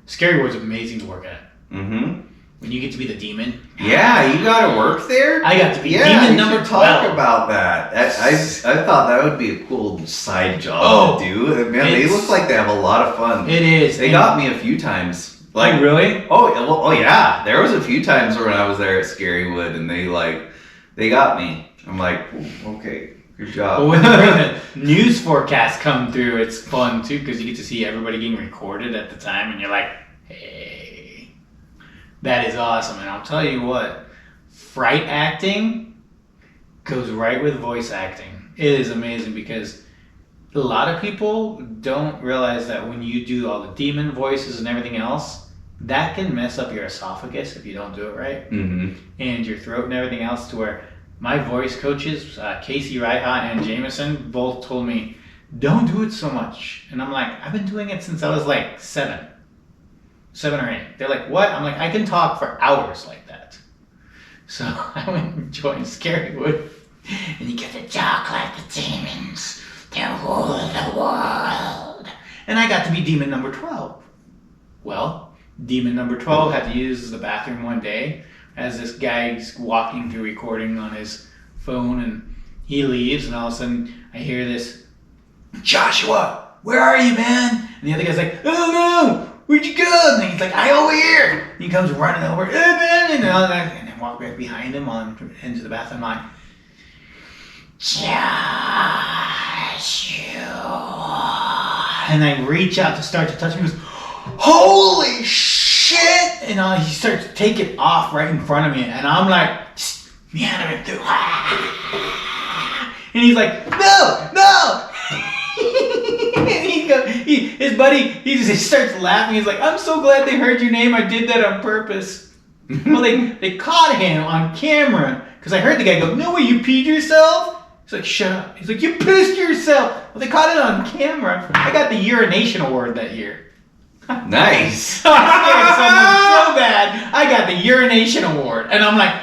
Speaker 1: Scary World's amazing to work at.
Speaker 2: Mm-hmm.
Speaker 1: When you get to be the demon.
Speaker 2: Yeah, you gotta work there?
Speaker 1: I got to be
Speaker 2: Yeah,
Speaker 1: demon
Speaker 2: you
Speaker 1: number
Speaker 2: should
Speaker 1: 12.
Speaker 2: talk about that. I thought that would be a cool side job to do. Man, they look like they have a lot of fun.
Speaker 1: It is.
Speaker 2: They got me a few times. Like,
Speaker 1: oh, really?
Speaker 2: Oh yeah. There was a few times when I was there at Scarywood and they got me. I'm like, okay, good job.
Speaker 1: But when the news forecasts come through, it's fun too because you get to see everybody getting recorded at the time, and you're like, hey, that is awesome. And I'll tell you what, fright acting goes right with voice acting. It is amazing because a lot of people don't realize that when you do all the demon voices and everything else, that can mess up your esophagus if you don't do it right, and your throat and everything else. To where my voice coaches, Casey Reihot and Jameson, both told me, don't do it so much. And I'm like, I've been doing it since I was like 7 or 8. They're like, what? I'm like, I can talk for hours like that. So I went and joined Scarywood, and you get to talk like the demons. They rule the world. And I got to be demon number 12. Well, demon number 12 had to use the bathroom one day as this guy's walking through recording on his phone, and he leaves, and all of a sudden I hear this, Joshua, where are you, man? And the other guy's like, oh no, where'd you go? And he's like, I over here. And he comes running over, hey man, and all that, and I walk right behind him into the bathroom. I'm like, Joshua. And I reach out to start to touch him. He goes, holy shit! And he starts to take it off right in front of me, and I'm like, meandering through. And he's like, no! And his buddy, he just starts laughing. He's like, I'm so glad they heard your name. I did that on purpose. Well, they caught him on camera because I heard the guy go, no way, you peed yourself? He's like, shut up. He's like, you pissed yourself. Well, they caught it on camera. I got the urination award that year.
Speaker 2: Nice.
Speaker 1: I scared someone so bad, I got the urination award. And I'm like,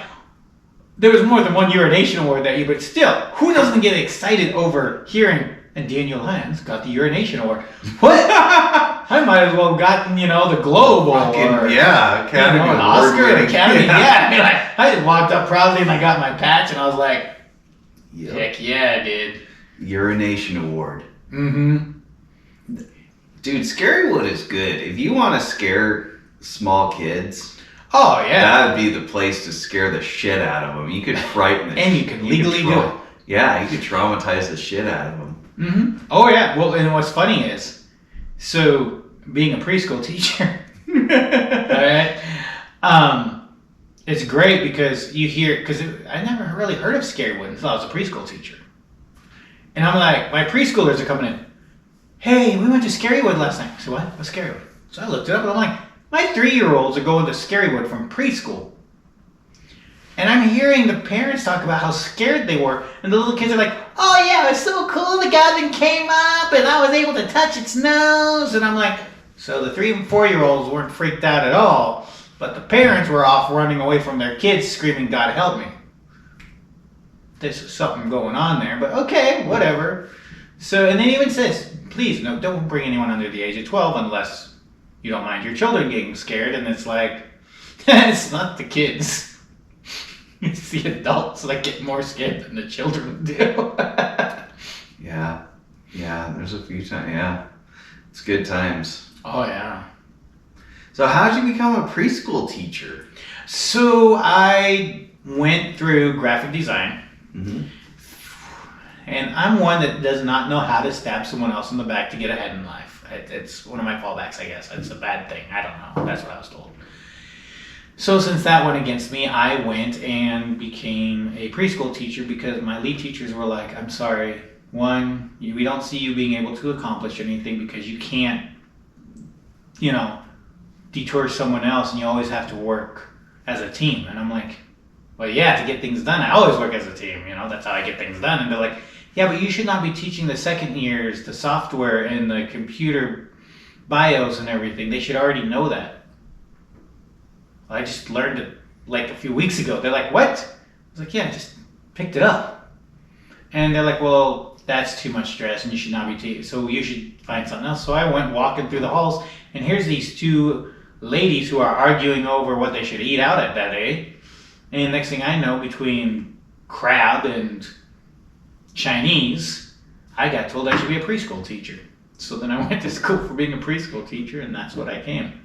Speaker 1: there was more than one urination award that year, but still, who doesn't get excited over hearing, and Daniel Lyons got the urination award? What? I might as well have gotten, the Globe or
Speaker 2: Academy
Speaker 1: an
Speaker 2: Award
Speaker 1: Oscar, an
Speaker 2: winning.
Speaker 1: Academy. Yeah. I just walked up proudly and I got my patch, and I was like, heck yeah, I did.
Speaker 2: Urination award.
Speaker 1: Mm-hmm.
Speaker 2: Dude, Scarywood is good. If you want to scare small kids,
Speaker 1: oh yeah,
Speaker 2: that would be the place to scare the shit out of them. You could frighten them.
Speaker 1: And you can legally do it.
Speaker 2: Yeah, you could traumatize the shit out of them.
Speaker 1: Mm-hmm. Oh yeah. Well, and what's funny is, so being a preschool teacher, alright, it's great because you hear, because I never really heard of Scarywood until I was a preschool teacher. And I'm like, my preschoolers are coming in, hey, we went to Scarywood last night. I said, what? What's Scarywood? So I looked it up, and I'm like, my 3-year-olds are going to Scarywood from preschool. And I'm hearing the parents talk about how scared they were, and the little kids are like, oh yeah, it was so cool, the goblin came up, and I was able to touch its nose. And I'm like, so the 3 and 4-year-olds weren't freaked out at all, but the parents were off running away from their kids screaming, God help me. There's something going on there, but okay, whatever. So, and then he even says, please, no, don't bring anyone under the age of 12 unless you don't mind your children getting scared. And it's like, it's not the kids. It's the adults that get more scared than the children do.
Speaker 2: Yeah, there's a few times. Yeah, it's good times.
Speaker 1: Oh, yeah.
Speaker 2: So how'd you become a preschool teacher?
Speaker 1: So I went through graphic design.
Speaker 2: Mm-hmm.
Speaker 1: And I'm one that does not know how to stab someone else in the back to get ahead in life. It's one of my fallbacks, I guess. It's a bad thing. I don't know. That's what I was told. So since that went against me, I went and became a preschool teacher because my lead teachers were like, I'm sorry, one, we don't see you being able to accomplish anything because you can't, detour someone else, and you always have to work as a team. And I'm like, well, yeah, to get things done, I always work as a team. That's how I get things done. And they're like, yeah, but you should not be teaching the second years the software and the computer BIOS and everything. They should already know that. I just learned it like a few weeks ago. They're like, what? I was like, yeah, I just picked it up. And they're like, well, that's too much stress and you should not be teaching. So you should find something else. So I went walking through the halls, and here's these two ladies who are arguing over what they should eat out at that day. And next thing I know, between crab and Chinese, I got told I should be a preschool teacher. So then I went to school for being a preschool teacher, and that's what I came.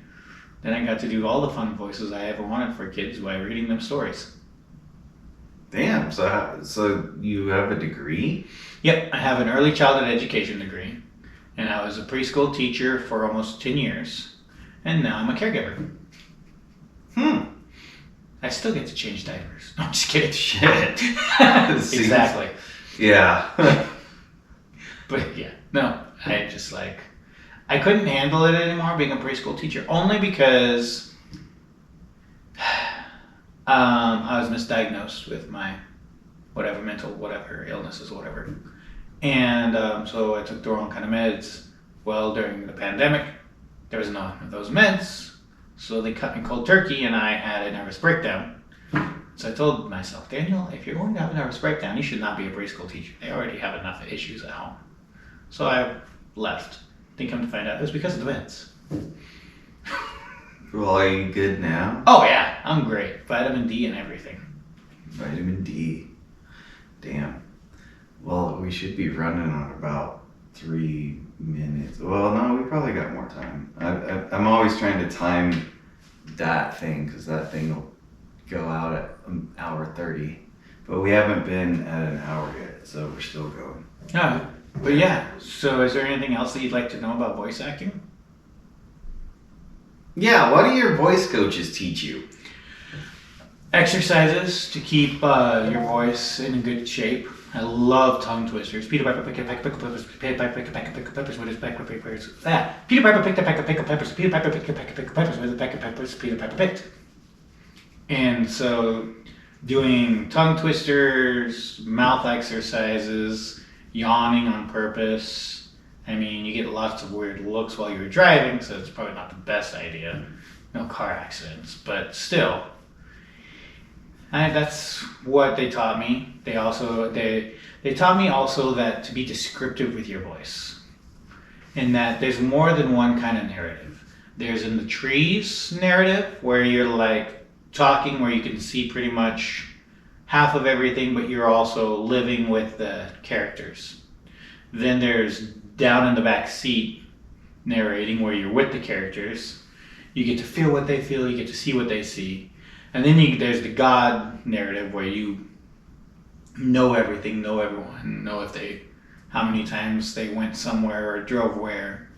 Speaker 1: Then I got to do all the fun voices I ever wanted for kids by reading them stories.
Speaker 2: Damn, so you have a degree?
Speaker 1: Yep, I have an early childhood education degree, and I was a preschool teacher for almost 10 years, and now I'm a caregiver. I still get to change diapers. No, I'm just kidding.
Speaker 2: Shit.
Speaker 1: Exactly.
Speaker 2: Yeah.
Speaker 1: But yeah, no, I couldn't handle it anymore being a preschool teacher, only because I was misdiagnosed with my mental illnesses, whatever. And so I took the wrong kind of meds. Well, during the pandemic, there was none of those meds. So they cut me cold turkey, and I had a nervous breakdown. So I told myself, Daniel, if you're going to have a nervous breakdown, you should not be a preschool teacher. They already have enough issues at home. So I left. Then come to find out it was because of the meds.
Speaker 2: Well, are you good now?
Speaker 1: Oh yeah, I'm great. Vitamin D and everything.
Speaker 2: Vitamin D. Damn. Well, we should be running on about 3 minutes. Well, no, we probably got more time. I'm always trying to time that thing, because that thing will go out at an hour 30. But we haven't been at an hour yet, so we're still going.
Speaker 1: Oh, but yeah. So is there anything else that you'd like to know about voice acting?
Speaker 2: Yeah, what do your voice coaches teach you?
Speaker 1: Exercises to keep your voice in good shape. I love tongue twisters. Peter Piper picked a peck of pickled peppers. Peter Piper picked a peck of pickled peppers with his peck of peppers. Peter Piper picked a peck of pickled peppers. Peter Piper picked a peck of pickled peppers with a peck of peppers. Peter Piper picked. And so, doing tongue twisters, mouth exercises, yawning on purpose. I mean, you get lots of weird looks while you're driving, so it's probably not the best idea. No car accidents, but still. That's what they taught me. They taught me also that to be descriptive with your voice, and that there's more than one kind of narrative. There's in the trees narrative, where you're like talking, where you can see pretty much half of everything, but you're also living with the characters. Then there's down in the back seat narrating, where you're with the characters. You get to feel what they feel, you get to see what they see. And then there's the God narrative, where you know everything, know everyone, know how many times they went somewhere or drove where.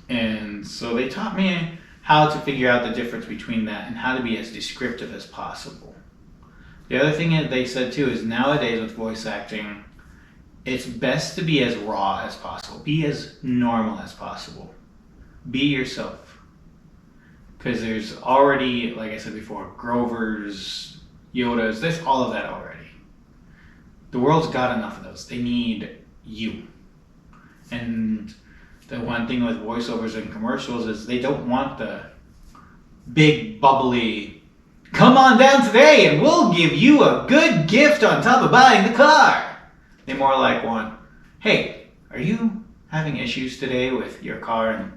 Speaker 1: And so they taught me how to figure out the difference between that and how to be as descriptive as possible. The other thing that they said too is nowadays with voice acting, it's best to be as raw as possible. Be as normal as possible. Be yourself. Because there's already, like I said before, Grovers, Yodas, there's all of that already. The world's got enough of those. They need you. And the one thing with voiceovers and commercials is they don't want the big, bubbly, come on down today and we'll give you a good gift on top of buying the car. They more like want, hey, are you having issues today with your car and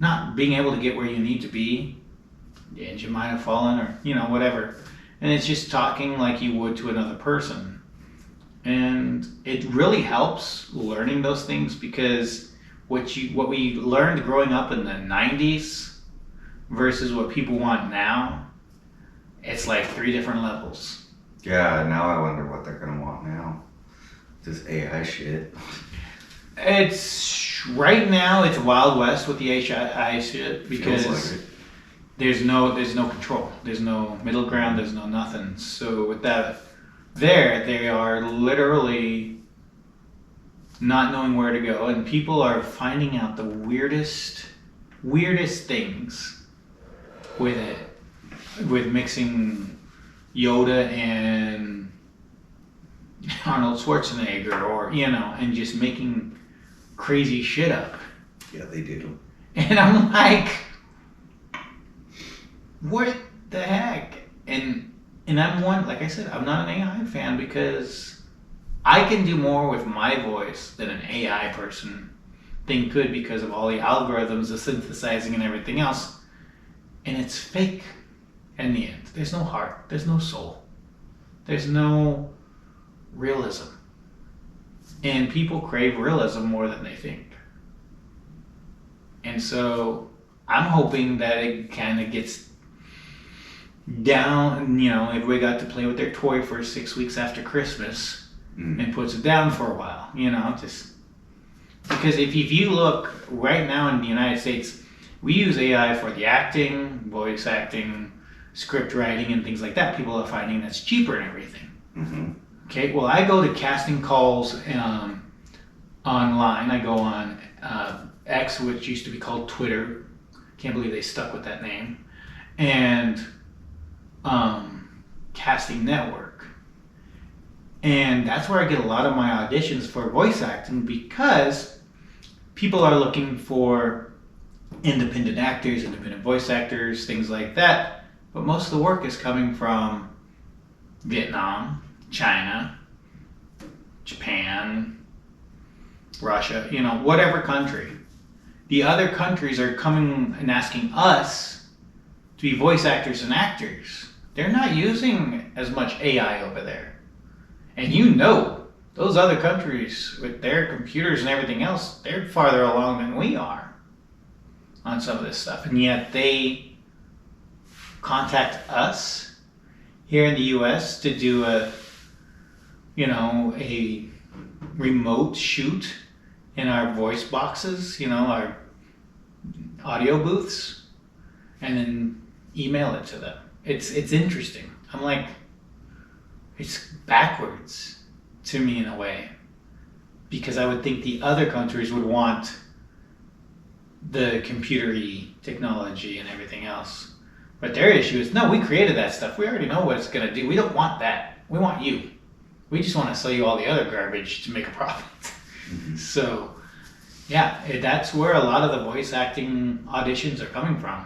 Speaker 1: not being able to get where you need to be? The engine might have fallen, or whatever. And it's just talking like you would to another person. And it really helps learning those things, because what we learned growing up in the 90s versus what people want now, it's like 3 different levels.
Speaker 2: Yeah, now I wonder what they're gonna want now. This AI shit.
Speaker 1: It's right now it's Wild West with the AI shit because
Speaker 2: Feels like it.
Speaker 1: there's no control. There's no middle ground, there's no nothing. So with that they are literally not knowing where to go, and people are finding out the weirdest things with it, with mixing Yoda and Arnold Schwarzenegger, or and just making crazy shit up.
Speaker 2: Yeah, they do.
Speaker 1: And I'm like, what the heck? And I'm one, like I said, I'm not an AI fan because I can do more with my voice than an AI person thing could because of all the algorithms, the synthesizing and everything else. And it's fake in the end. There's no heart. There's no soul. There's no realism. And people crave realism more than they think. And so I'm hoping that it kind of gets down, everybody got to play with their toy for 6 weeks after Christmas and puts it down for a while, just because if you look right now in the United States, we use AI for the acting, voice acting, script writing, and things like that. People are finding that's cheaper and everything.
Speaker 2: Mm-hmm.
Speaker 1: Okay, well, I go to casting calls online. I go on X, which used to be called Twitter. Can't believe they stuck with that name. And Casting Network. And that's where I get a lot of my auditions for voice acting because people are looking for independent actors, independent voice actors, things like that. But most of the work is coming from Vietnam, China, Japan, Russia, whatever country. The other countries are coming and asking us to be voice actors and actors. They're not using as much AI over there. And those other countries with their computers and everything else, they're farther along than we are on some of this stuff. And yet they contact us here in the US to do a remote shoot in our voice boxes, our audio booths, and then email it to them. It's interesting. I'm like, it's backwards to me in a way, because I would think the other countries would want the computer-y technology and everything else. But their issue is, no, we created that stuff. We already know what it's going to do. We don't want that. We want you. We just want to sell you all the other garbage to make a profit. Mm-hmm. So, yeah, that's where a lot of the voice acting auditions are coming from.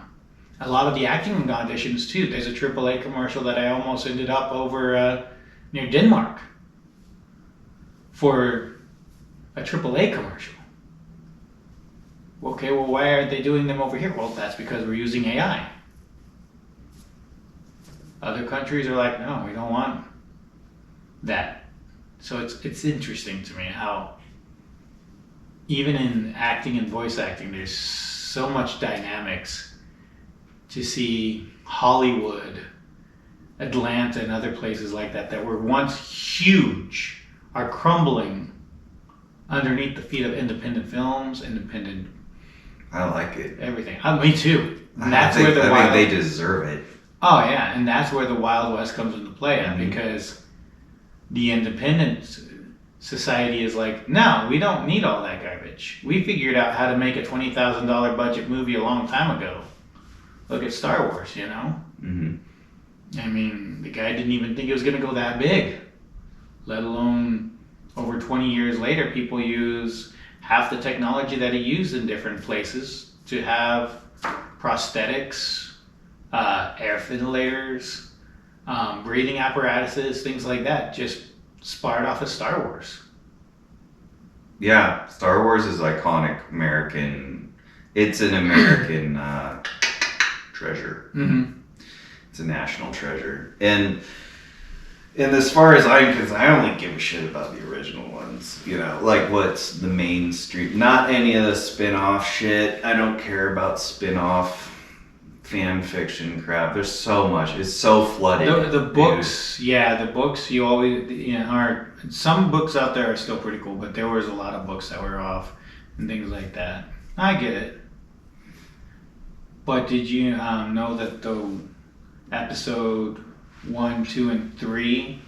Speaker 1: A lot of the acting auditions, too. There's a AAA commercial that I almost ended up over near Denmark for a AAA commercial. Okay, well, why aren't they doing them over here? Well, that's because we're using AI. Other countries are like, no, we don't want that. So it's interesting to me how even in acting and voice acting, there's so much dynamics to see Hollywood, Atlanta, and other places like that were once huge are crumbling underneath the feet of independent films, independent.
Speaker 2: I like it.
Speaker 1: Everything. Me too. And that's where the
Speaker 2: I think they deserve it.
Speaker 1: Oh yeah, and that's where the Wild West comes into play,
Speaker 2: Mm-hmm.
Speaker 1: because the independent society is like, no, we don't need all that garbage. We figured out how to make a $20,000 budget movie a long time ago. Look at Star Wars,
Speaker 2: Mm-hmm.
Speaker 1: I mean, the guy didn't even think it was going to go that big, let alone over 20 years later, people use half the technology that he used in different places to have prosthetics, air ventilators, breathing apparatuses, things like that, just sparred off of Star Wars.
Speaker 2: Yeah, Star Wars is iconic American. It's an American treasure.
Speaker 1: Mm-hmm.
Speaker 2: It's a national treasure. And as far as I'm concerned, I only give a shit about the original ones. Like what's the mainstream. Not any of the spin-off shit. I don't care about spin-off fan fiction crap. There's so much. It's so flooded.
Speaker 1: The books, the books you always, are, some books out there are still pretty cool, but there was a lot of books that were off and things like that. I get it. But did you know that the episode 1, 2, and 3,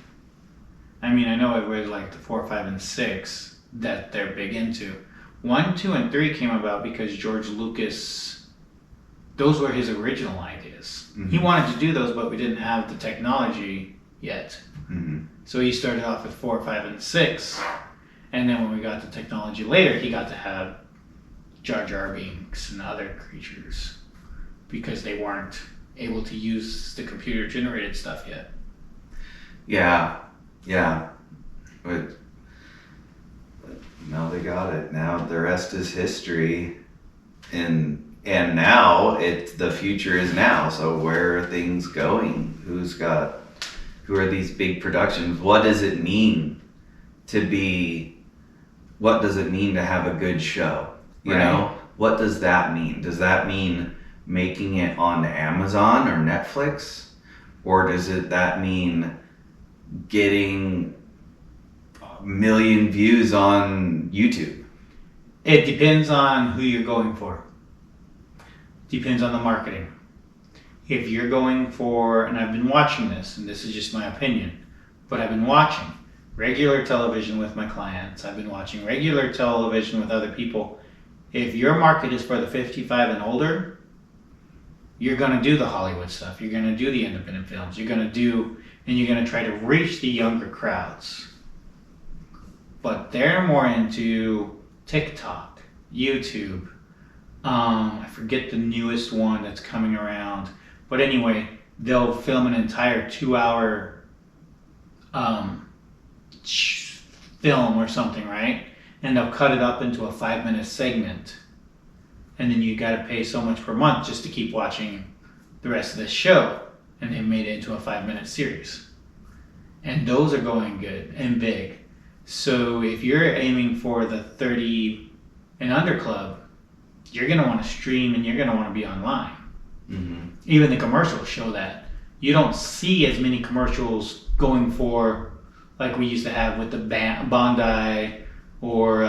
Speaker 1: I mean, I know it was like the 4, 5, and 6 that they're big into. 1, 2, and 3 came about because George Lucas, those were his original ideas. Mm-hmm. He wanted to do those, but we didn't have the technology yet. Mm-hmm. So he started off with 4, 5, and 6. And then when we got the technology later, he got to have Jar Jar Binks and other creatures because they weren't able to use the computer-generated stuff yet.
Speaker 2: Yeah. But no, they got it. Now the rest is history. And now the future is now. So where are things going? Who are these big productions? What does it mean to have a good show? You know, what does that mean? Does that mean making it on Amazon or Netflix? Or does that mean getting a million views on YouTube?
Speaker 1: It depends on who you're going for. Depends on the marketing. If you're going for, and I've been watching this, and this is just my opinion, but I've been watching regular television with my clients. I've been watching regular television with other people. If your market is for the 55 and older, you're going to do the Hollywood stuff. You're going to do the independent films. You're going to try to reach the younger crowds. But they're more into TikTok, YouTube. I forget the newest one that's coming around. But anyway, they'll film an entire 2-hour film or something, right? And they'll cut it up into a 5-minute segment. And then you got to pay so much per month just to keep watching the rest of the show. And they made it into a 5-minute series. And those are going good and big. So if you're aiming for the 30 and under club, you're going to want to stream and you're going to want to be online. Mm-hmm. Even the commercials show that. You don't see as many commercials going for, like we used to have with the Bondi or,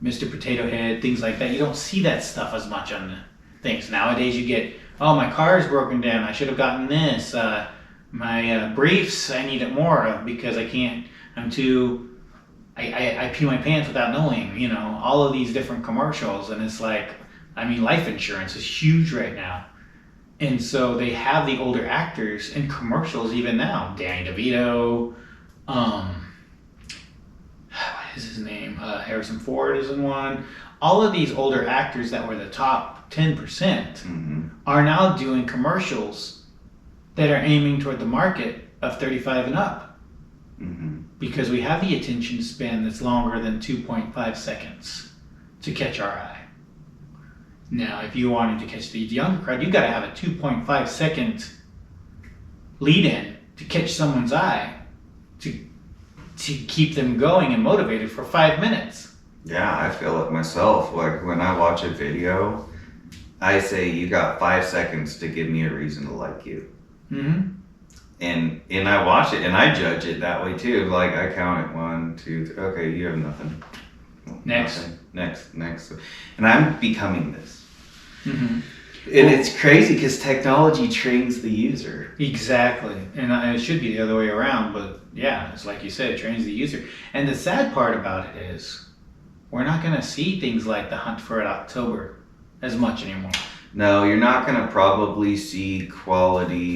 Speaker 1: Mr. Potato Head, things like that. You don't see that stuff as much on the things. Nowadays you get, oh, my car is broken down. I should have gotten this. My briefs, I need it more of because I can't, I pee my pants without knowing, all of these different commercials. And it's like, life insurance is huge right now. And so they have the older actors in commercials even now. Danny DeVito, what is his name? Harrison Ford is in one. All of these older actors that were the top 10% are now doing commercials that are aiming toward the market of 35 and up. Mm-hmm. Because we have the attention span that's longer than 2.5 seconds to catch our eye. Now, if you wanted to catch the younger crowd, you've got to have a 2.5 second lead in to catch someone's eye to keep them going and motivated for 5 minutes.
Speaker 2: Yeah, I feel it myself. Like when I watch a video, I say you got 5 seconds to give me a reason to like you. Mm-hmm. And I watch it and I judge it that way too. Like I count it 1, 2, 3. Okay, you have nothing.
Speaker 1: Next.
Speaker 2: Next. And I'm becoming this. Mm-hmm. And it's crazy because technology trains the user.
Speaker 1: Exactly. And it should be the other way around. But yeah, it's like you said, it trains the user. And the sad part about it is we're not going to see things like the Hunt for October as much anymore.
Speaker 2: No, you're not going to probably see quality